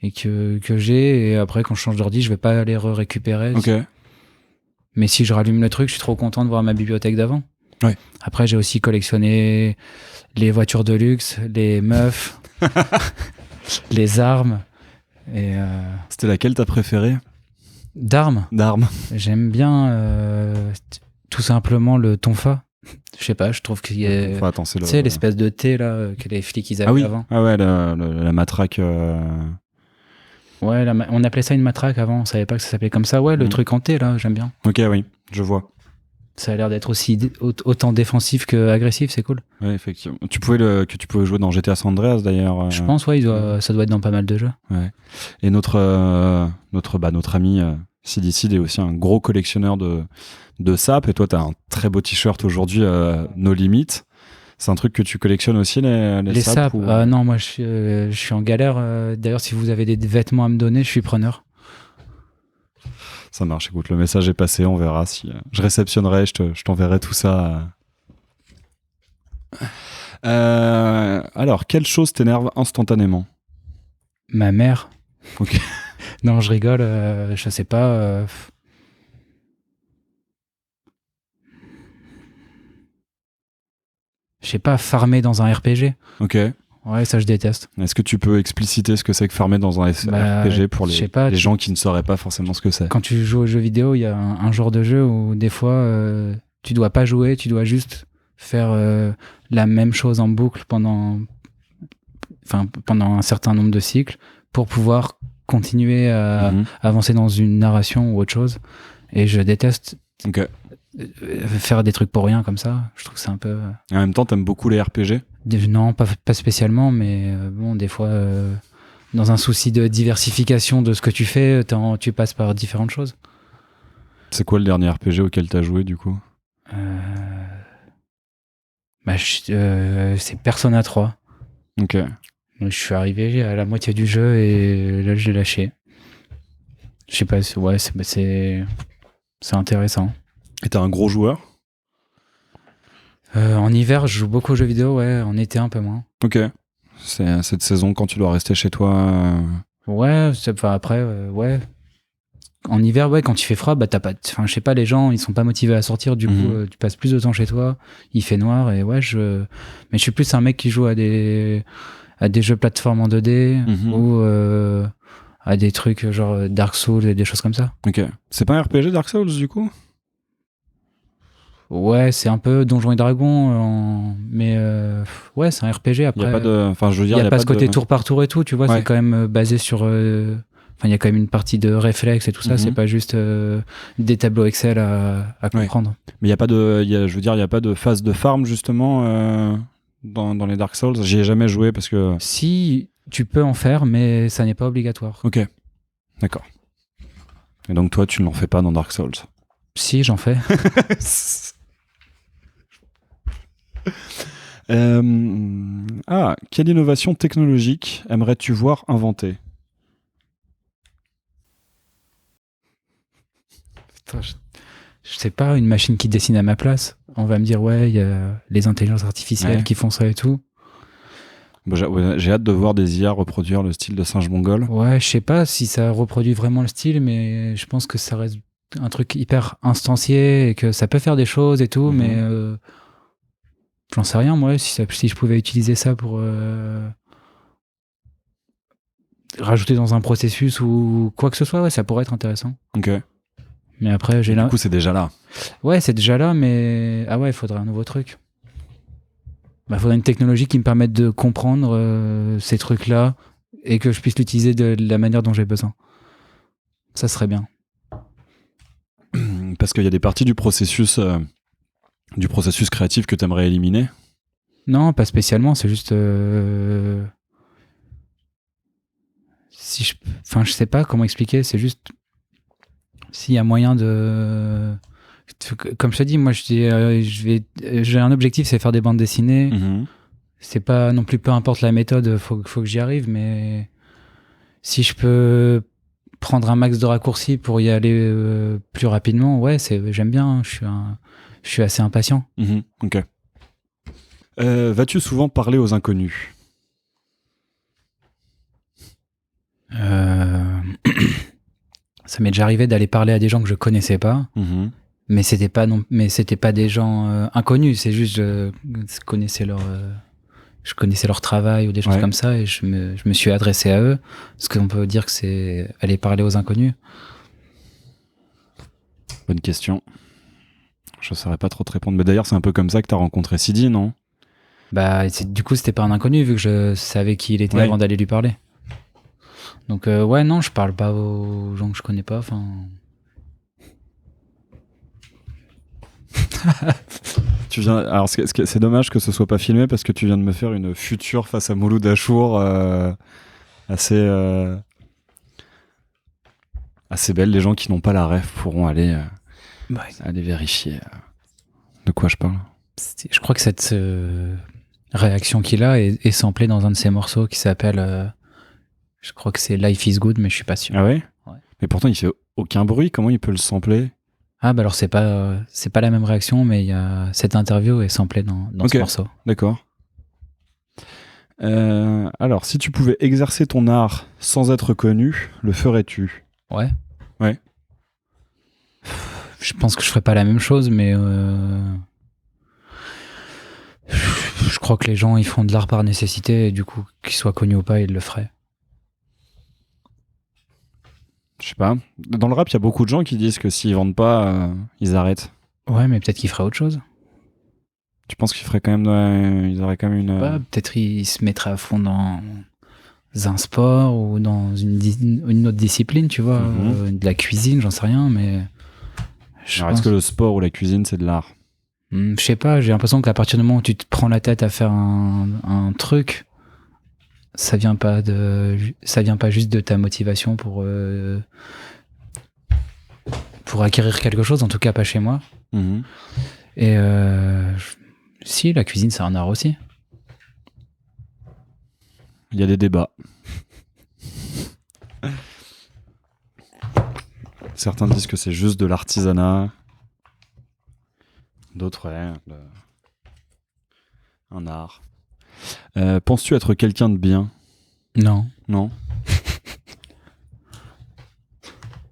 et que j'ai. Et après, quand je change d'ordi, je vais pas les récupérer. Ok. Mais si je rallume le truc, je suis trop content de voir ma bibliothèque d'avant. Ouais. Après, j'ai aussi collectionné les voitures de luxe, les meufs, les armes. Et C'était laquelle t'as préférée d'armes. J'aime bien tout simplement le tonfa. Je sais pas, je trouve qu'il y a. Enfin, attends, c'est Tu sais, l'espèce de thé là que les flics ils avaient avant. Ah ouais, la matraque. Ouais, on appelait ça une matraque avant, on savait pas que ça s'appelait comme ça. Ouais, le truc en thé là, j'aime bien. Ok, oui, je vois. Ça a l'air d'être aussi autant défensif que agressif, c'est cool. Ouais, effectivement. Tu pouvais jouer dans GTA San Andreas d'ailleurs. Je pense, ouais, ça doit être dans pas mal de jeux. Ouais. Et notre ami CDC est aussi un gros collectionneur de sap. Et toi, t'as un très beau t-shirt aujourd'hui, No Limit. C'est un truc que tu collectionnes aussi, les sap ou... Non, moi je suis en galère. D'ailleurs, si vous avez des vêtements à me donner, je suis preneur. Ça marche, écoute, le message est passé, on verra si je réceptionnerai, je t'enverrai tout ça. Alors, quelle chose t'énerve instantanément? Ma mère. Ok. Non, je rigole, je sais pas. Je sais pas, farmer dans un RPG. Ok. Ouais, ça je déteste. Est-ce que tu peux expliciter ce que c'est que farmer dans un RPG pour les gens qui ne sauraient pas forcément ce que c'est? Quand tu joues aux jeux vidéo, il y a un genre de jeu où des fois tu dois pas jouer, tu dois juste faire la même chose en boucle pendant un certain nombre de cycles pour pouvoir continuer à avancer dans une narration ou autre chose. Et je déteste faire des trucs pour rien comme ça. Je trouve que c'est un peu... Et en même temps, t'aimes beaucoup les RPG? Non, pas spécialement, mais bon, des fois, dans un souci de diversification de ce que tu fais, tu passes par différentes choses. C'est quoi le dernier RPG auquel t'as joué, du coup? C'est Persona 3. Ok. Je suis arrivé à la moitié du jeu et là, j'ai lâché. Je sais pas, c'est intéressant. Et t'es un gros joueur? En hiver, je joue beaucoup aux jeux vidéo, ouais. En été, un peu moins. Ok. C'est cette saison quand tu dois rester chez toi. Ouais, après, ouais. En hiver, ouais, quand il fait froid, bah t'as pas. Enfin, je sais pas, les gens, ils sont pas motivés à sortir. Du coup, tu passes plus de temps chez toi. Il fait noir et ouais, mais je suis plus un mec qui joue à des jeux plateforme en 2D ou à des trucs genre Dark Souls et des choses comme ça. Ok. C'est pas un RPG Dark Souls du coup? Ouais, c'est un peu Donjons et Dragons, mais ouais, c'est un RPG. Après, il y a pas de, enfin, je veux dire, il y a pas ce côté tour par tour et tout, tu vois. Ouais. C'est quand même basé sur. Enfin, il y a quand même une partie de réflexe et tout ça. C'est pas juste des tableaux Excel à comprendre. Ouais. Mais il y a pas de, je veux dire, il y a pas de phase de farm justement dans les Dark Souls. J'y ai jamais joué parce que. Si tu peux en faire, mais ça n'est pas obligatoire. Ok, d'accord. Et donc toi, tu ne l'en fais pas dans Dark Souls? Si, j'en fais. Quelle innovation technologique aimerais-tu voir inventée? Putain, je sais pas, une machine qui dessine à ma place. On va me dire, ouais, il y a les intelligences artificielles qui font ça et tout. Bon, j'ai hâte de voir des IA reproduire le style de singe mongol. Ouais, je sais pas si ça reproduit vraiment le style, mais je pense que ça reste un truc hyper instancié et que ça peut faire des choses et tout, mais j'en sais rien, moi, si je pouvais utiliser ça pour rajouter dans un processus ou quoi que ce soit, ouais, ça pourrait être intéressant. Ok. Mais après, du coup, c'est déjà là. Ouais, c'est déjà là, mais ah ouais, il faudrait un nouveau truc. Il faudrait une technologie qui me permette de comprendre ces trucs-là et que je puisse l'utiliser de la manière dont j'ai besoin. Ça serait bien. Parce qu'il y a des parties du processus créatif que tu aimerais éliminer? Non, pas spécialement, c'est juste... Enfin, je sais pas comment expliquer, c'est juste... S'il y a moyen de... Comme je te dis, moi, j'ai un objectif, c'est faire des bandes dessinées. C'est pas non plus, peu importe la méthode, faut que j'y arrive, mais Si je peux prendre un max de raccourcis pour y aller plus rapidement, ouais, j'aime bien. Hein. Je suis assez impatient. Ok. Vas-tu souvent parler aux inconnus? Ça m'est déjà arrivé d'aller parler à des gens que je connaissais pas, mais c'était pas des gens inconnus. C'est juste je connaissais leur travail ou des choses comme ça, et je me suis adressé à eux. Est-ce qu'on peut dire que c'est aller parler aux inconnus? Bonne question. Je saurais pas trop te répondre. Mais d'ailleurs, c'est un peu comme ça que tu as rencontré Sidi, non? Bah, du coup, c'était pas un inconnu vu que je savais qui il était avant d'aller lui parler. Donc, ouais, non, je parle pas aux gens que je connais pas. Enfin. Alors, c'est dommage que ce soit pas filmé parce que tu viens de me faire une future face à Mouloud Achour assez belle. Les gens qui n'ont pas la ref pourront aller vérifier de quoi je parle. Je crois que cette réaction qu'il a est samplée dans un de ses morceaux qui s'appelle je crois que c'est Life is Good, mais je suis pas sûr. Ah ouais? Mais pourtant il fait aucun bruit, comment il peut le sampler? Ah bah alors c'est pas la même réaction, mais il y a cette interview est samplée dans ce morceau. D'accord. Alors si tu pouvais exercer ton art sans être connu, le ferais-tu? Ouais. Ouais. Je pense que je ferais pas la même chose, mais je crois que les gens ils font de l'art par nécessité, et du coup qu'ils soient connus ou pas, ils le feraient. Je sais pas. Dans le rap, il y a beaucoup de gens qui disent que s'ils vendent pas, ils arrêtent. Ouais, mais peut-être qu'ils feraient autre chose. Tu penses qu'ils feraient quand même, ils auraient quand même une. Ouais, peut-être ils se mettraient à fond dans un sport ou dans une autre discipline, tu vois, de la cuisine, j'en sais rien, mais. Alors, est-ce que le sport ou la cuisine, c'est de l'art? Je sais pas, j'ai l'impression qu'à partir du moment où tu te prends la tête à faire un truc, ça vient pas juste de ta motivation pour acquérir quelque chose, en tout cas pas chez moi. Et si, la cuisine c'est un art aussi. Il y a des débats. Certains disent que c'est juste de l'artisanat. D'autres, un art. Penses-tu être quelqu'un de bien? Non. Non.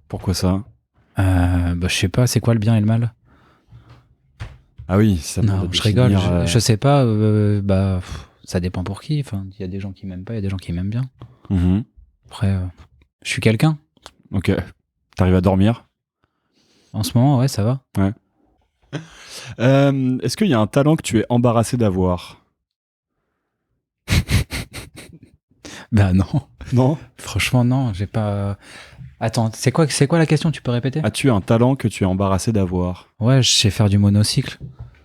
Pourquoi ça? Je sais pas, c'est quoi le bien et le mal? Ah oui, ça. Non, je rigole. Je sais pas. Ça dépend pour qui. Enfin, il y a des gens qui m'aiment pas, il y a des gens qui m'aiment bien. Après, je suis quelqu'un. Ok. T'arrives à dormir? En ce moment, ouais, ça va. Ouais. Est-ce qu'il y a un talent que tu es embarrassé d'avoir? Bah non. Non? Franchement, non. J'ai pas. Attends, c'est quoi la question? Tu peux répéter? As-tu un talent que tu es embarrassé d'avoir? Ouais, je sais faire du monocycle.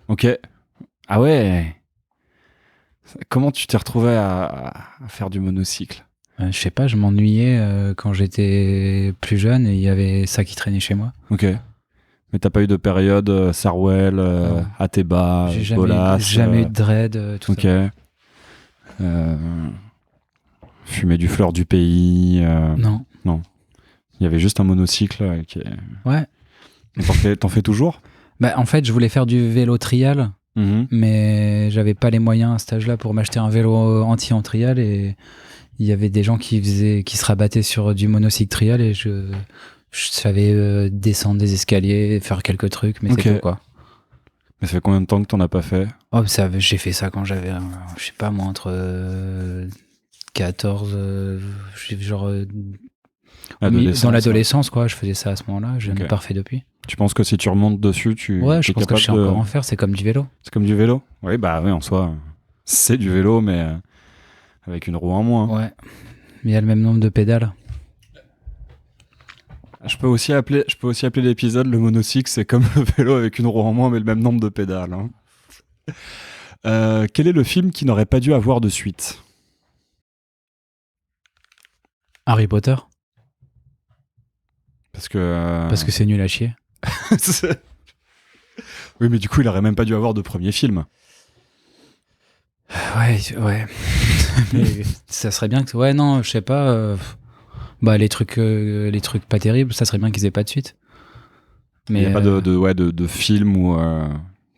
Ok. Ah ouais. Comment tu t'es retrouvé à faire du monocycle? Je sais pas, je m'ennuyais quand j'étais plus jeune et il y avait ça qui traînait chez moi. Ok. Mais t'as pas eu de période Sarwell, Ateba, Bolas? Jamais eu de dread, tout ça. Ok. Fumer du fleur du pays? Non. Non. Il y avait juste un monocycle qui est... Ouais. T'en fais toujours? Bah, en fait, je voulais faire du vélo trial, mais j'avais pas les moyens à cet âge-là pour m'acheter un vélo entier en trial, et il y avait des gens qui se rabattaient sur du monocycle trial, et je savais descendre des escaliers, faire quelques trucs, mais c'est tout, quoi. Mais ça fait combien de temps que t'en as pas fait? J'ai fait ça quand j'avais, je sais pas moi, entre 14, genre... dans l'adolescence, quoi, je faisais ça à ce moment-là, je n'ai pas refait depuis. Tu penses que si tu remontes dessus, ouais, je pense que je sais encore en faire, c'est comme du vélo. C'est comme du vélo? Oui, bah oui, en soi, c'est du vélo, mais avec une roue en moins. Ouais, mais il y a le même nombre de pédales. Je peux aussi appeler l'épisode le monocycle, c'est comme le vélo avec une roue en moins, mais le même nombre de pédales. Hein. Quel est le film qui n'aurait pas dû avoir de suite? Harry Potter. Parce que c'est nul à chier. Oui, mais du coup, il aurait même pas dû avoir de premier film. Ouais. Mais ça serait bien que... Ouais, non, je sais pas... Bah, les trucs pas terribles, ça serait bien qu'ils aient pas de suite. Mais il n'y a pas de film où,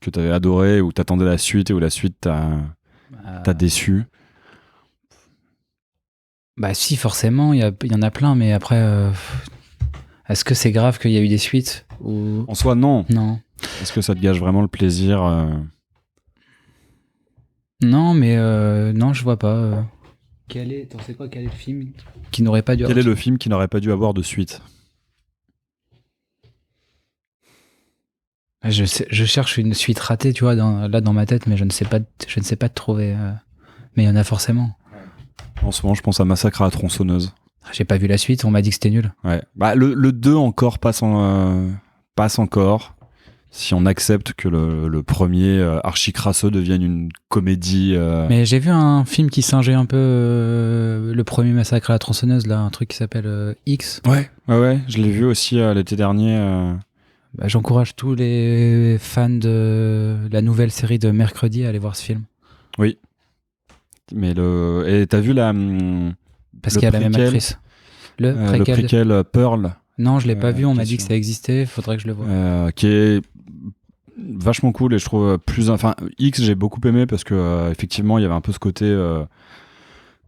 que tu avais adoré, où tu attendais la suite et où la suite t'a déçu. Bah si, forcément, il y en a plein, mais après, est-ce que c'est grave qu'il y a eu des suites ou... En soi, non. Non. Est-ce que ça te gâche vraiment le plaisir Non, mais non, je vois pas. Quel est le film qui n'aurait pas dû avoir... Quel est le film qui n'aurait pas dû avoir de suite? Je cherche une suite ratée, tu vois, dans ma tête, mais je ne sais pas te trouver. Mais il y en a forcément. En ce moment, je pense à Massacre à la tronçonneuse. J'ai pas vu la suite, on m'a dit que c'était nul. Ouais. Bah, le 2 encore passe encore. Si on accepte que le premier archi crasseux devienne une comédie. Mais j'ai vu un film qui singeait un peu le premier Massacre à la tronçonneuse, là, un truc qui s'appelle X. Ouais, je l'ai vu aussi l'été dernier. Bah, j'encourage tous les fans de la nouvelle série de Mercredi à aller voir ce film. Oui. Mais et t'as vu parce qu'il y a la même actrice. Le préquel Pearl. Non, je l'ai pas vu, on m'a dit que ça existait, faudrait que je le voie. Qui est vachement cool et je trouve X, j'ai beaucoup aimé parce que effectivement il y avait un peu ce côté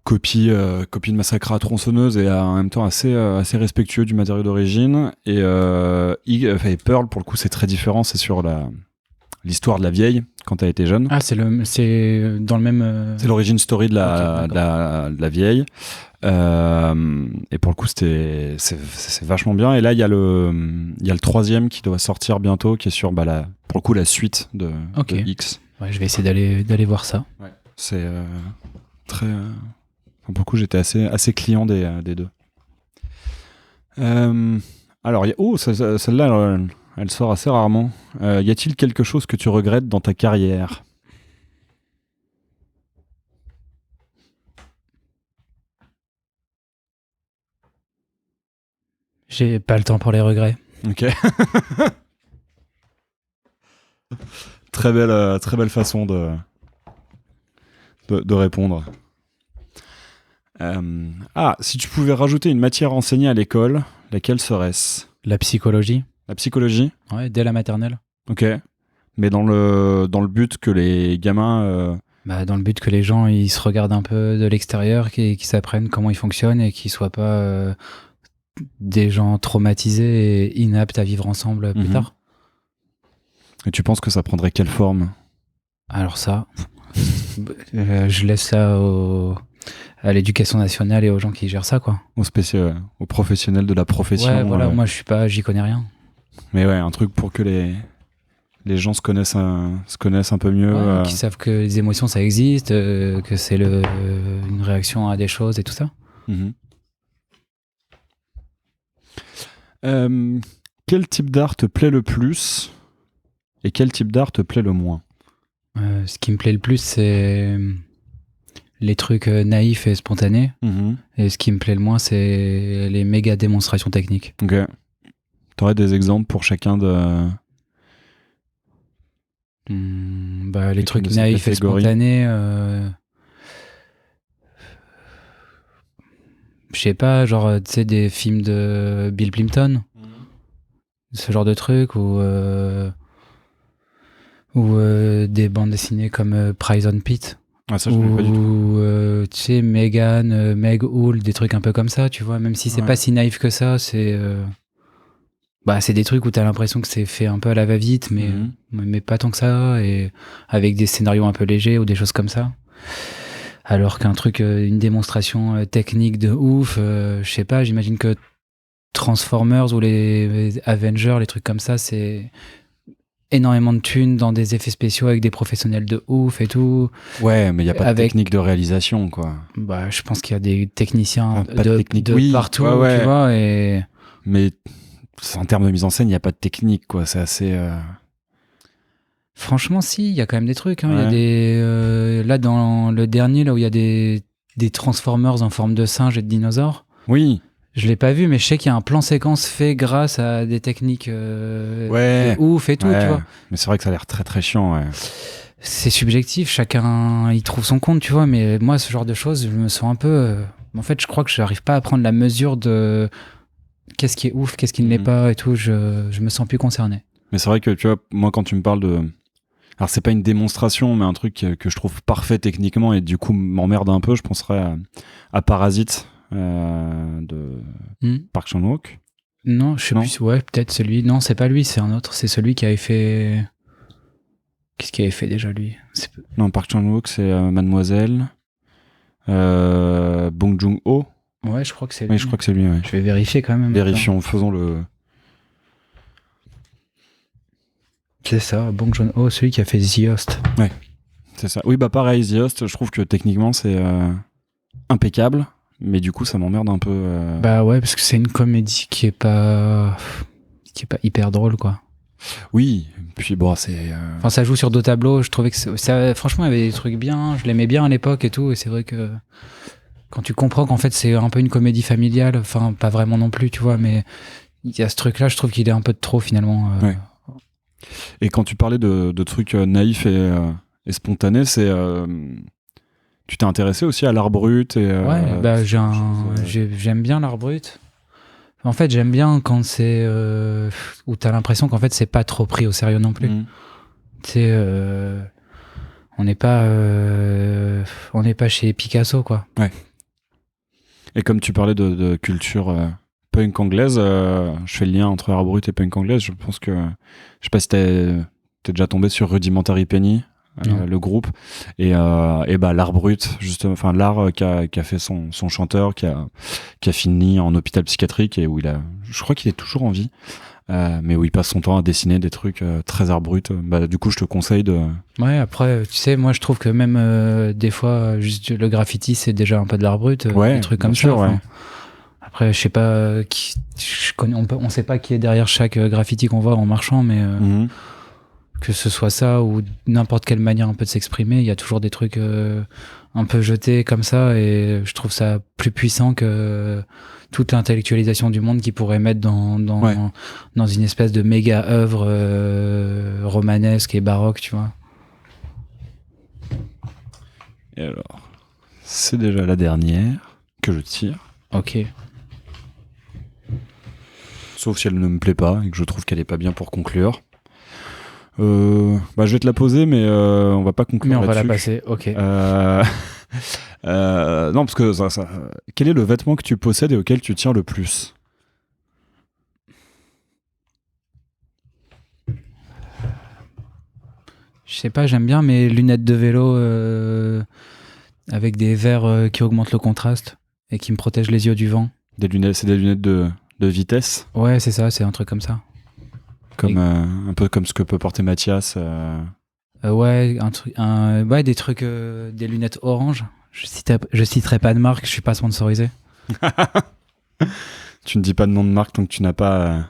copie de Massacre à la tronçonneuse et en même temps assez respectueux du matériau d'origine et Pearl pour le coup c'est très différent, c'est sur l'histoire de la vieille quand elle était jeune. Ah, c'est dans le même c'est l'origine story de la vieille et pour le coup c'est vachement bien et là il y a le troisième qui doit sortir bientôt qui est sur pour le coup la suite de X. Ouais, je vais essayer d'aller voir ça. Ouais. C'est très pour le coup j'étais assez client des deux. Alors celle-là elle sort assez rarement. Y a-t-il quelque chose que tu regrettes dans ta carrière? J'ai pas le temps pour les regrets. Ok. Très belle façon de répondre. Si tu pouvais rajouter une matière enseignée à l'école, laquelle serait-ce? La psychologie. La psychologie? Ouais, dès la maternelle. Ok. Mais dans le but que les gamins... dans le but que les gens ils se regardent un peu de l'extérieur, qu'ils s'apprennent comment ils fonctionnent et qu'ils soient pas des gens traumatisés et inaptes à vivre ensemble plus tard. Et tu penses que ça prendrait quelle forme? Alors ça, je laisse ça à l'éducation nationale et aux gens qui gèrent ça, quoi. Aux professionnels de la profession. Ouais, voilà, moi j'y connais rien. Mais ouais, un truc pour que les gens se connaissent un peu mieux. Qui savent que les émotions ça existe, que c'est une réaction à des choses et tout ça. Quel type d'art te plaît le plus et quel type d'art te plaît le moins? Ce qui me plaît le plus, c'est les trucs naïfs et spontanés. Et ce qui me plaît le moins, c'est les méga démonstrations techniques. Ok. T'aurais des exemples pour chacun de... les trucs naïfs et spontanés... je sais pas, genre, tu sais, des films de Bill Plimpton, ce genre de trucs, ou des bandes dessinées comme Prison Pit. Ah, ça, je connais pas du tout. Ou, tu sais, Meg Hool, des trucs un peu comme ça, tu vois, même si c'est pas si naïf que ça, c'est des trucs où t'as l'impression que c'est fait un peu à la va-vite, mais pas tant que ça, et avec des scénarios un peu légers ou des choses comme ça. Alors qu'un truc, une démonstration technique de ouf, je sais pas, j'imagine que Transformers ou les Avengers, les trucs comme ça, c'est énormément de thunes dans des effets spéciaux avec des professionnels de ouf et tout. Ouais, mais il n'y a pas de technique de réalisation, quoi. Je pense qu'il y a des techniciens partout, tu vois. Mais en termes de mise en scène, il n'y a pas de technique, quoi. C'est assez... Franchement, si, il y a quand même des trucs. Hein. Ouais. Il y a là, dans le dernier, là où il y a des Transformers en forme de singe et de dinosaures. Oui. Je l'ai pas vu, mais je sais qu'il y a un plan séquence fait grâce à des techniques de ouf et tout, tu vois. Mais c'est vrai que ça a l'air très très chiant, ouais. C'est subjectif, chacun y trouve son compte, tu vois, mais moi, ce genre de choses, je me sens un peu... Mais en fait, je crois que je n'arrive pas à prendre la mesure de qu'est-ce qui est ouf, qu'est-ce qui ne l'est pas et tout. Je me sens plus concerné. Mais c'est vrai que, tu vois, moi, quand tu me parles de... Alors, c'est pas une démonstration, mais un truc que je trouve parfait techniquement et du coup m'emmerde un peu, je penserais à Parasite de Park Chan-wook. Non, je sais plus. Ouais, peut-être celui. Non, c'est pas lui, c'est un autre. C'est celui qui avait fait... Qu'est-ce qu'il avait fait déjà, lui? Non, Park Chan-wook, c'est Mademoiselle. Bong Joon-ho. Ouais, je crois que c'est lui. Oui, je crois que c'est lui, ouais. Je vais vérifier quand même. Vérifions, faisons le... C'est ça, Bong Joon-ho, celui qui a fait The Host. Ouais, c'est ça. Oui, bah pareil, The Host, je trouve que techniquement c'est impeccable, mais du coup ça m'emmerde un peu. Bah ouais, parce que c'est une comédie qui est pas hyper drôle, quoi. Oui, puis bon, c'est... Enfin, ça joue sur deux tableaux, je trouvais que ça, franchement, il y avait des trucs bien, je l'aimais bien à l'époque et tout, et c'est vrai que quand tu comprends qu'en fait c'est un peu une comédie familiale, enfin pas vraiment non plus, tu vois, mais il y a ce truc-là, je trouve qu'il est un peu de trop finalement. Ouais. Et quand tu parlais de trucs naïfs et spontanés, c'est... tu t'es intéressé aussi à l'art brut et... ouais, bah j'aime bien l'art brut. En fait, j'aime bien quand c'est... où t'as l'impression qu'en fait c'est pas trop pris au sérieux non plus. Tu sais... on n'est pas chez Picasso, quoi. Ouais. Et comme tu parlais de culture punk anglaise, je fais le lien entre art brut et punk anglaise. Je pense que... Je sais pas si t'es déjà tombé sur Rudimentary Penny, le groupe. Et bah, l'art brut, justement, enfin, l'art qu'a fait son chanteur, qui a fini en hôpital psychiatrique et où je crois qu'il est toujours en vie. Mais où il passe son temps à dessiner des trucs très art brut. Bah, du coup, je te conseille de... Ouais, après, tu sais, moi, je trouve que même des fois, juste le graffiti, c'est déjà un peu de l'art brut. Des trucs comme ça. Ouais. Après, je sais pas on sait pas qui est derrière chaque graffiti qu'on voit en marchant, mais que ce soit ça ou n'importe quelle manière un peu de s'exprimer, il y a toujours des trucs un peu jetés comme ça, et je trouve ça plus puissant que toute l'intellectualisation du monde qui pourrait mettre dans une espèce de méga œuvre romanesque et baroque, tu vois. Et alors, c'est déjà la dernière que je tire. Ok. Sauf si elle ne me plaît pas et que je trouve qu'elle est pas bien pour conclure. Bah, je vais te la poser, mais on va pas conclure là-dessus. Mais on va la passer, ok. Non, parce que quel est le vêtement que tu possèdes et auquel tu tiens le plus? Je sais pas, j'aime bien mes lunettes de vélo avec des verres qui augmentent le contraste et qui me protègent les yeux du vent. C'est des lunettes de vitesse? Ouais, c'est ça, c'est un truc comme ça. Un peu comme ce que peut porter Mathias. Ouais, des trucs, des lunettes orange. Je citerai pas de marque, je suis pas sponsorisé. Tu ne dis pas de nom de marque tant que tu n'as pas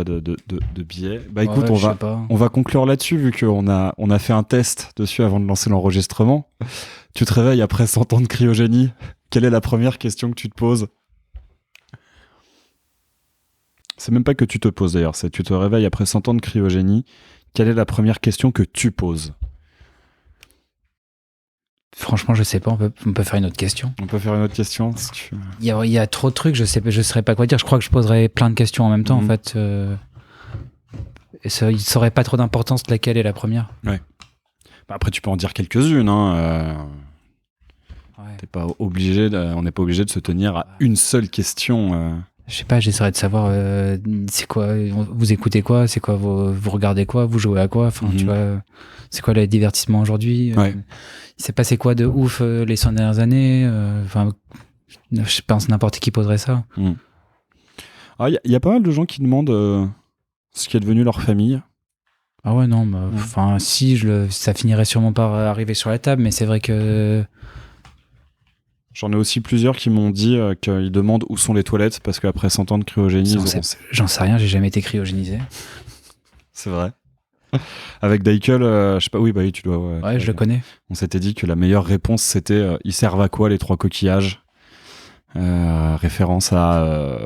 de billets. Bah écoute, on va conclure là-dessus vu qu'on a fait un test dessus avant de lancer l'enregistrement. Tu te réveilles après 100 ans de cryogénie. Quelle est la première question que tu te poses? C'est même pas que tu te poses d'ailleurs, c'est tu te réveilles après 100 ans de cryogénie. Quelle est la première question que tu poses? Franchement, je sais pas, on peut faire une autre question. On peut faire une autre question si tu... Il y a trop de trucs, je saurais pas quoi dire. Je crois que je poserais plein de questions en même temps, en fait. Et ça aurait pas trop d'importance laquelle est la première. Ouais. Bah après, tu peux en dire quelques-unes, hein. Ouais. T'es pas obligé on n'est pas obligé de se tenir à une seule question. Je sais pas, j'essaierais de savoir c'est quoi, vous écoutez quoi, c'est quoi, vous regardez quoi, vous jouez à quoi, enfin tu vois, c'est quoi le divertissement aujourd'hui, ouais. Il s'est passé quoi de ouf les 100 dernières années, enfin je pense n'importe qui poserait ça. Ah, y a pas mal de gens qui demandent ce qui est devenu leur famille. Ah ouais non, enfin si ça finirait sûrement par arriver sur la table, mais c'est vrai que j'en ai aussi plusieurs qui m'ont dit qu'ils demandent où sont les toilettes parce qu'après 100 ans de cryogénie... J'en sais rien, j'ai jamais été cryogénisé. C'est vrai. Avec Daikel, je sais pas, oui, bah oui, tu dois... Ouais, je le connais. On s'était dit que la meilleure réponse, c'était ils servent à quoi les 3 coquillages? Référence à...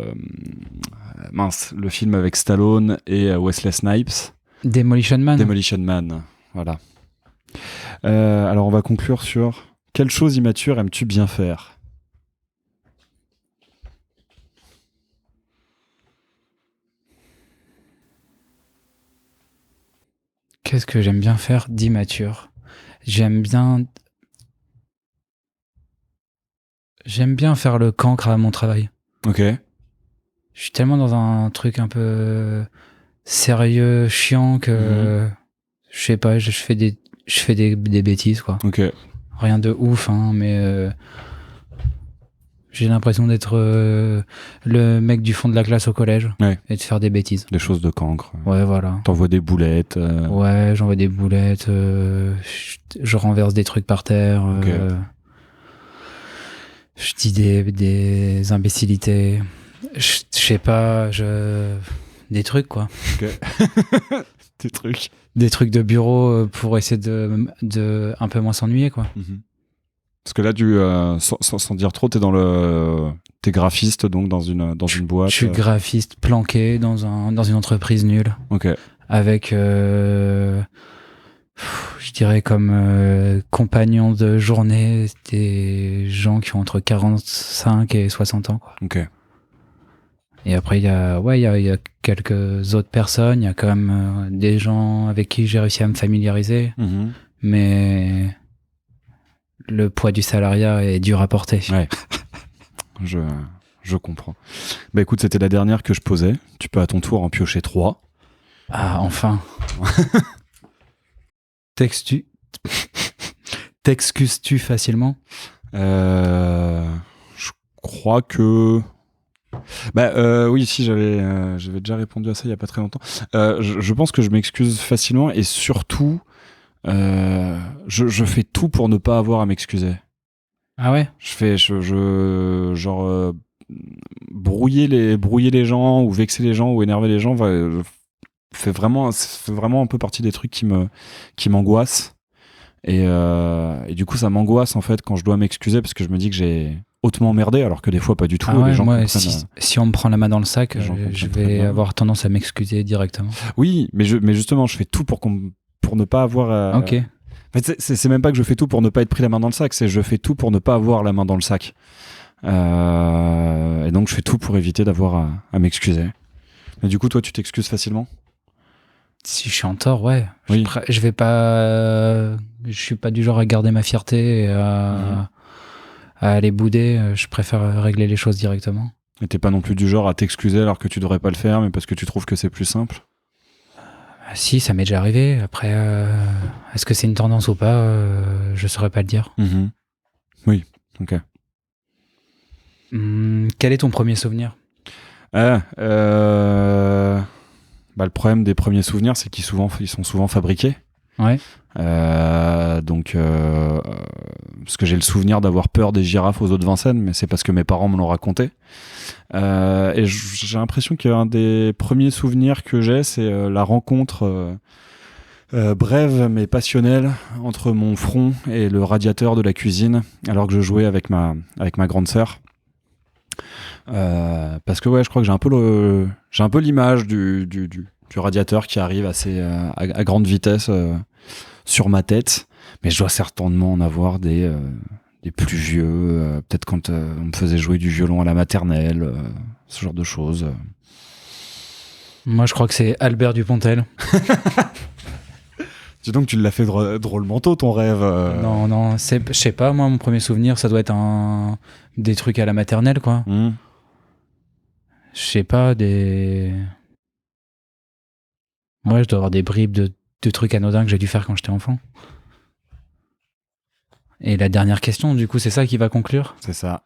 le film avec Stallone et Wesley Snipes. Demolition Man. Demolition Man, voilà. Alors on va conclure sur... Quelle chose immature aimes-tu bien faire? Qu'est-ce que j'aime bien faire d'immature? J'aime bien faire le cancre à mon travail. Ok. Je suis tellement dans un truc un peu sérieux, chiant que je sais pas, je fais des bêtises quoi. Ok. Rien de ouf hein, mais j'ai l'impression d'être le mec du fond de la classe au collège et de faire des bêtises. Des choses de cancre. Ouais, voilà. T'envoies des boulettes. Ouais, j'envoie des boulettes, je renverse des trucs par terre. Ok. Je dis des imbécilités. Je sais pas, des trucs quoi. Ok. Des trucs. Des trucs de bureau pour essayer de un peu moins s'ennuyer quoi. Parce que là, sans dire trop, t'es graphiste donc dans une boîte. Je suis graphiste planqué dans une entreprise nulle. Ok. Avec, je dirais comme compagnons de journée des gens qui ont entre 45 et 60 ans quoi. Ok. Et après il y a quelques autres personnes, il y a quand même des gens avec qui j'ai réussi à me familiariser, mais le poids du salariat est dur à porter. Ouais. Je comprends. Bah écoute, c'était la dernière que je posais. Tu peux à ton tour en piocher 3. Ah, enfin. T'excuses-tu facilement? Je crois que... oui, si, j'avais déjà répondu à ça il y a pas très longtemps. Je pense que je m'excuse facilement et surtout, je fais tout pour ne pas avoir à m'excuser. Ah ouais? Genre brouiller les gens ou vexer les gens ou énerver les gens c'est vraiment un peu partie des trucs qui m'angoissent et du coup ça m'angoisse en fait quand je dois m'excuser parce que je me dis que j'ai hautement emmerdé alors que des fois pas du tout. Ah ouais, les gens moi, si on me prend la main dans le sac, je vais avoir tendance à m'excuser directement. Oui, mais justement je fais tout pour ne pas avoir ok. En fait, c'est même pas que je fais tout pour ne pas être pris la main dans le sac, c'est je fais tout pour ne pas avoir la main dans le sac. Et donc je fais tout pour éviter d'avoir à m'excuser. Mais du coup, toi, tu t'excuses facilement? Si je suis en tort, ouais. Oui. Je vais pas. Je suis pas du genre à garder ma fierté et à aller bouder. Je préfère régler les choses directement. Et t'es pas non plus du genre à t'excuser alors que tu devrais pas le faire, mais parce que tu trouves que c'est plus simple? Si, ça m'est déjà arrivé. Après, est-ce que c'est une tendance ou pas? Je saurais pas le dire. Oui, ok. Quel est ton premier souvenir? Le problème des premiers souvenirs, c'est qu'ils sont souvent fabriqués. Ouais. Donc, parce que j'ai le souvenir d'avoir peur des girafes aux eaux de Vincennes, mais c'est parce que mes parents me l'ont raconté. Et j'ai l'impression qu'un des premiers souvenirs que j'ai, c'est la rencontre brève mais passionnelle entre mon front et le radiateur de la cuisine, alors que je jouais avec ma grande sœur. Parce que ouais, je crois que j'ai un peu l'image du radiateur qui arrive à grande vitesse sur ma tête, mais je dois certainement en avoir des plus vieux, peut-être quand on me faisait jouer du violon à la maternelle, ce genre de choses. Moi, je crois que c'est Albert Dupontel. Dis donc, tu l'as fait drôlement tôt, ton rêve. Non, je sais pas, moi, mon premier souvenir, ça doit être des trucs à la maternelle, quoi. Je sais pas, Ouais, je dois avoir des bribes de trucs anodins que j'ai dû faire quand j'étais enfant. Et la dernière question, du coup, c'est ça qui va conclure? C'est ça.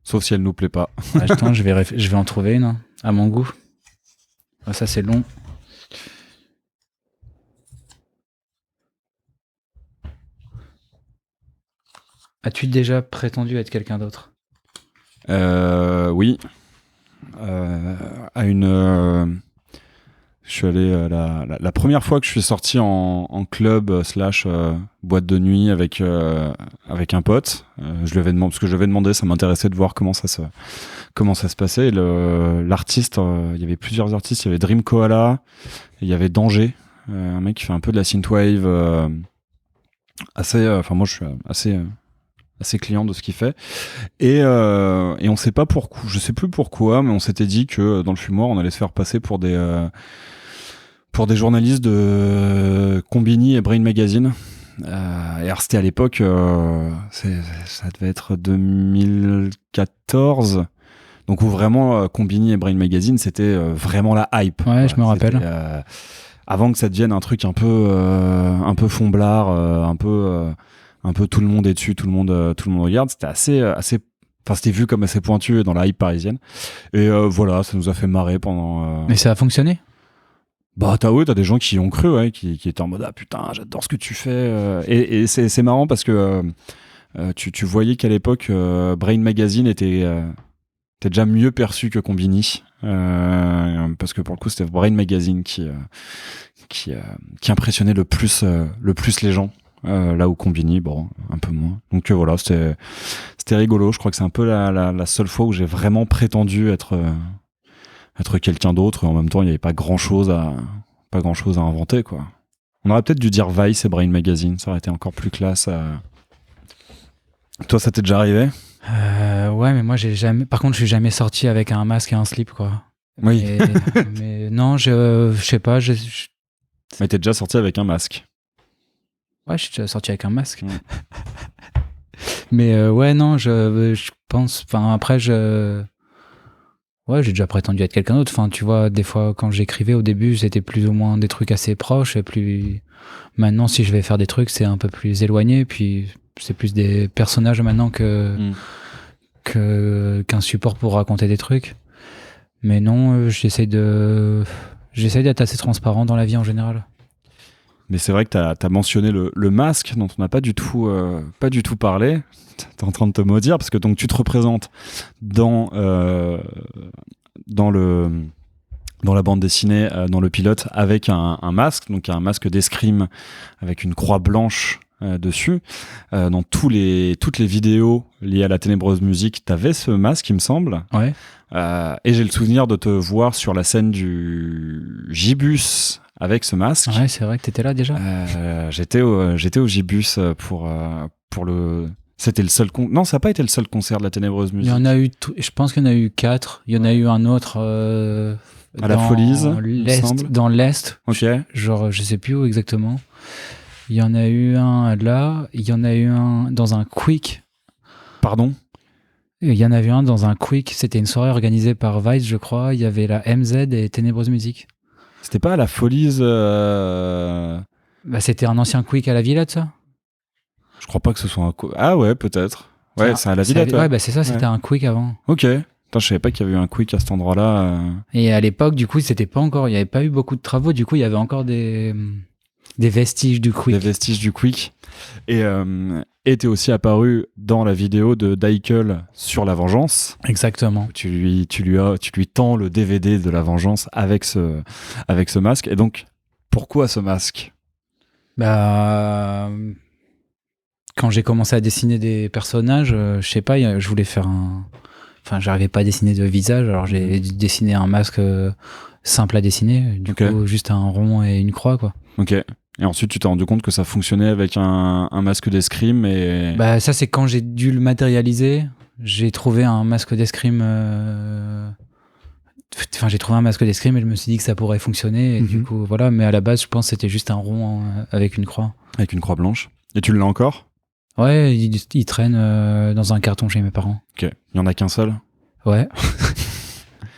Sauf si elle nous plaît pas. Attends, je vais en trouver une, à mon goût. Oh, ça, c'est long. As-tu déjà prétendu être quelqu'un d'autre? Oui. Je suis allé la première fois que je suis sorti en club / boîte de nuit avec un pote. Je lui avais demandé, parce que je lui avais demandé, ça m'intéressait de voir comment ça se passait. Et l'artiste, il y avait plusieurs artistes. Il y avait Dream Koala, et il y avait Danger, un mec qui fait un peu de la synthwave. Moi, je suis assez assez client de ce qu'il fait. Et on sait pas pourquoi, je sais plus pourquoi, mais on s'était dit que dans le fumoir, on allait se faire passer pour des journalistes de Combini et Brain Magazine. Et alors c'était à l'époque, ça devait être 2014. Donc où vraiment Combini et Brain Magazine, c'était vraiment la hype. Ouais, je me rappelle. Avant que ça devienne un truc un peu fond-blard, un peu tout le monde est dessus, tout le monde regarde. C'était enfin c'était vu comme assez pointu dans la hype parisienne. Et voilà, ça nous a fait marrer pendant. Mais ça a fonctionné. Bah t'as des gens qui y ont cru, ouais, qui étaient en mode ah putain j'adore ce que tu fais. Et c'est marrant parce que tu voyais qu'à l'époque Brain Magazine était déjà mieux perçu que Combini, parce que pour le coup c'était Brain Magazine qui impressionnait le plus les gens, là où Combini, bon, un peu moins. Donc voilà, c'était rigolo. Je crois que c'est un peu la seule fois où j'ai vraiment prétendu être quelqu'un d'autre. En même temps, il n'y avait pas grand chose à inventer, quoi. On aurait peut-être dû dire Vice et Brain Magazine, ça aurait été encore plus classe. Toi, ça t'est déjà arrivé? Ouais, mais moi par contre, je suis jamais sorti avec un masque et un slip, quoi. Oui. Mais non, je sais pas. Mais t'es déjà sorti avec un masque? Ouais, je suis déjà sorti avec un masque. Mais ouais, non, je pense. Enfin, après, ouais, j'ai déjà prétendu être quelqu'un d'autre. Enfin, tu vois, des fois, quand j'écrivais au début, c'était plus ou moins des trucs assez proches. Et puis maintenant, si je vais faire des trucs, c'est un peu plus éloigné. Puis c'est plus des personnages maintenant qu'un support pour raconter des trucs. Mais non, j'essaie d'être assez transparent dans la vie en général. Mais c'est vrai que t'as mentionné le masque dont on n'a pas du tout parlé. T'es en train de te maudire parce que donc tu te représentes dans la bande dessinée, dans le pilote, avec un masque, donc un masque d'escrime avec une croix blanche dessus. Dans toutes les vidéos liées à la ténébreuse musique, t'avais ce masque, il me semble. Ouais. Et j'ai le souvenir de te voir sur la scène du Gibus avec ce masque. Ouais, c'est vrai que t'étais là déjà. J'étais au Gibus pour le. C'était le seul non, ça n'a pas été le seul concert de la ténébreuse musique. Il y en a eu, je pense qu'il y en a eu 4. Il y en a eu un autre à la Folise, dans l'Est. Ok. Genre, je sais plus où exactement. Il y en a eu un là. Il y en a eu un dans un Quick. Pardon? Il y en a eu un dans un Quick. C'était une soirée organisée par Vice, je crois. Il y avait la MZ et Ténébreuse Musique. C'était pas à la Folise. Bah, c'était un ancien Quick à la Villette, ça? Je crois pas que ce soit un. Ah ouais, peut-être. Ouais, c'est à la Villette. Ouais, bah c'est ça, c'était un Quick avant. Ok. Putain, je savais pas qu'il y avait eu un Quick à cet endroit-là. Et à l'époque, du coup, c'était pas encore. Il y avait pas eu beaucoup de travaux. Du coup, il y avait encore des vestiges du Quick. Des vestiges du Quick. Et t'es aussi apparu dans la vidéo de Daikel sur La Vengeance. Exactement. Tu lui tends le DVD de La Vengeance avec ce masque. Et donc, pourquoi ce masque? Bah, quand j'ai commencé à dessiner des personnages, je sais pas, je voulais faire Enfin, j'arrivais pas à dessiner de visage, alors j'ai dessiné un masque simple à dessiner. Du coup, juste un rond et une croix, quoi. Ok. Et ensuite, tu t'es rendu compte que ça fonctionnait avec un masque d'escrime et... Bah, ça, c'est quand j'ai dû le matérialiser. J'ai trouvé un masque d'escrime... Enfin, j'ai trouvé un masque d'escrime et je me suis dit que ça pourrait fonctionner. Et du coup, voilà. Mais à la base, je pense que c'était juste un rond avec une croix. Avec une croix blanche. Et tu l'as encore? Ouais, il traîne dans un carton chez mes parents. Ok. Il y en a qu'un seul? Ouais.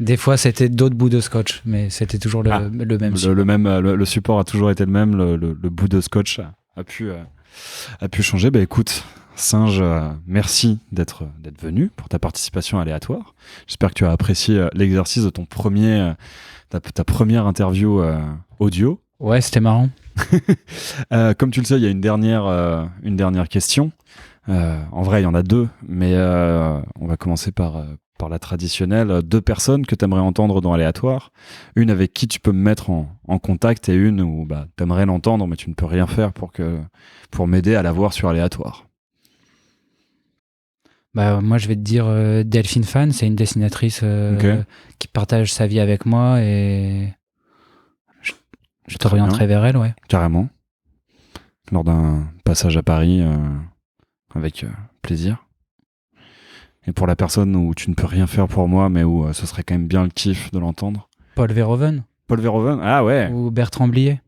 Des fois, c'était d'autres bouts de scotch, mais c'était toujours le même support. Le support a toujours été le même. Le bout de scotch a pu changer. Bah écoute, Singe, merci d'être venu pour ta participation aléatoire. J'espère que tu as apprécié l'exercice de ton ta première interview audio. Ouais, c'était marrant. Comme tu le sais, il y a une dernière question. En vrai, il y en a deux, mais on va commencer par la traditionnelle. 2 personnes que tu aimerais entendre dans Aléatoire. Une avec qui tu peux me mettre en contact et une où tu aimerais l'entendre, mais tu ne peux rien faire pour m'aider à la voir sur Aléatoire. Bah, moi, je vais te dire Delphine Fan, c'est une dessinatrice qui partage sa vie avec moi et je t'orienterai vers elle, ouais. Carrément. Lors d'un passage à Paris avec plaisir. Et pour la personne où tu ne peux rien faire pour moi, mais où ce serait quand même bien le kiff de l'entendre. Paul Verhoeven. Paul Verhoeven, ah ouais. Ou Bertrand Blier.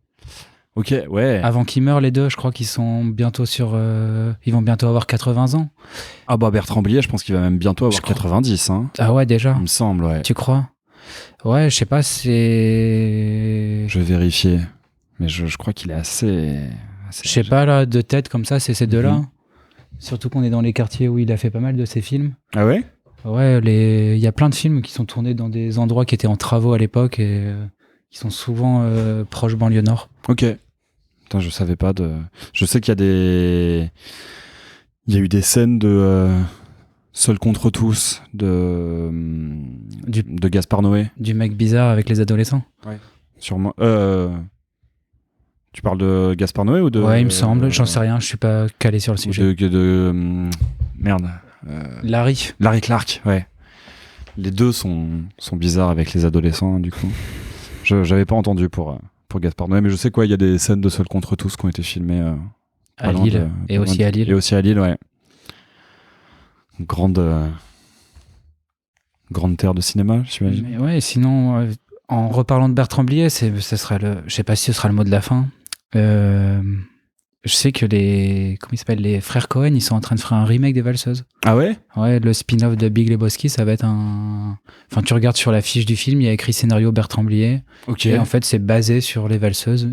Ok, ouais. Avant qu'ils meurent, les deux, je crois qu'ils sont bientôt ils vont bientôt avoir 80 ans. Ah bah Bertrand Blier, je pense qu'il va même bientôt avoir 90. Hein. Ah ouais, déjà. Il me semble, ouais. Tu crois ? Ouais, je sais pas, c'est... Je vais vérifier. Mais je crois qu'il est assez Je sais pas, là, de tête comme ça, c'est ces deux-là. Surtout qu'on est dans les quartiers où il a fait pas mal de ses films. Ah ouais ? Ouais, il y a plein de films qui sont tournés dans des endroits qui étaient en travaux à l'époque et qui sont souvent proches banlieue nord. Ok. Putain, je savais pas de... Je sais qu'il y a il y a eu des scènes de Seul contre tous de Gaspard Noé. Du mec bizarre avec les adolescents. Ouais. Sûrement. Tu parles de Gaspard Noé ou de... Ouais, il me semble. J'en sais rien. Je suis pas calé sur le sujet. Merde. Larry Clark, ouais. Les deux sont bizarres avec les adolescents, du coup. J'avais pas entendu pour Gaspard Noé, mais je sais quoi, il y a des scènes de Seul contre tous qui ont été filmées à Lille. Et aussi à Lille. Et aussi à Lille, ouais. Grande terre de cinéma, j'imagine. Mais ouais, sinon, en reparlant de Bertrand Blier, je sais pas si ce sera le mot de la fin. Je sais que les frères Cohen, ils sont en train de faire un remake des Valseuses. Ah ouais ? Ouais, le spin-off de Big Lebowski, ça va être Enfin, tu regardes sur la fiche du film, il y a écrit scénario Bertrand Blier. Ok. Et en fait, c'est basé sur les Valseuses.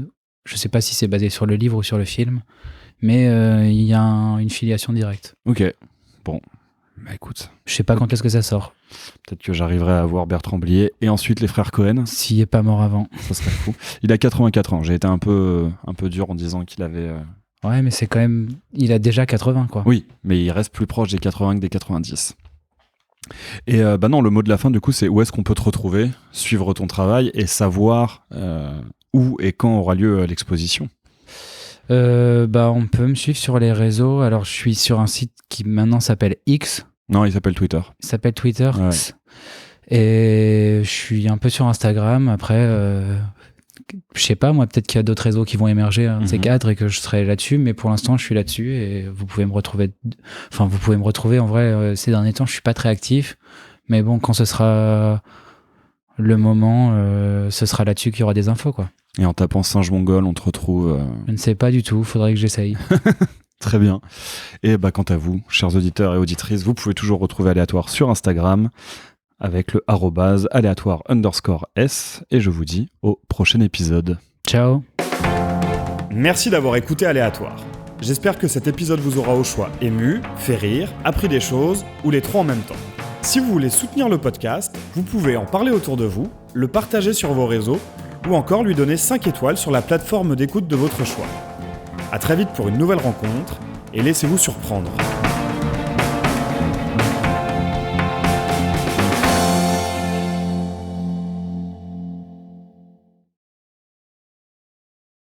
Je sais pas si c'est basé sur le livre ou sur le film, mais il y a une filiation directe. Ok. Bon. Bah écoute. Je sais pas quand est-ce que ça sort. Peut-être que j'arriverai à voir Bertrand Blier et ensuite les frères Cohen. S'il est pas mort avant. Ça serait fou. Il a 84 ans. J'ai été un peu dur en disant qu'il avait... Ouais, mais c'est quand même... Il a déjà 80, quoi. Oui, mais il reste plus proche des 80 que des 90. Et bah non, le mot de la fin, du coup, c'est où est-ce qu'on peut te retrouver, suivre ton travail et savoir où et quand aura lieu l'exposition. On peut me suivre sur les réseaux. Alors, je suis sur un site qui maintenant s'appelle X. Non, il s'appelle Twitter. Il s'appelle Twitter. Ouais. Et je suis un peu sur Instagram. Après, je sais pas, moi, peut-être qu'il y a d'autres réseaux qui vont émerger, un de ces quatre, et que je serai là-dessus. Mais pour l'instant, je suis là-dessus et vous pouvez me retrouver. Enfin, vous pouvez me retrouver. En vrai, ces derniers temps, je suis pas très actif. Mais bon, quand ce sera le moment, ce sera là-dessus qu'il y aura des infos, quoi. Et en tapant Singe Mongol, on te retrouve... Je ne sais pas du tout. Faudrait que j'essaye. Très bien. Et bah, quant à vous, chers auditeurs et auditrices, vous pouvez toujours retrouver Aléatoire sur Instagram avec le @aléatoire_s. Et je vous dis au prochain épisode. Ciao. Merci d'avoir écouté Aléatoire. J'espère que cet épisode vous aura au choix ému, fait rire, appris des choses ou les trois en même temps. Si vous voulez soutenir le podcast, vous pouvez en parler autour de vous, le partager sur vos réseaux ou encore lui donner 5 étoiles sur la plateforme d'écoute de votre choix. À très vite pour une nouvelle rencontre et laissez-vous surprendre.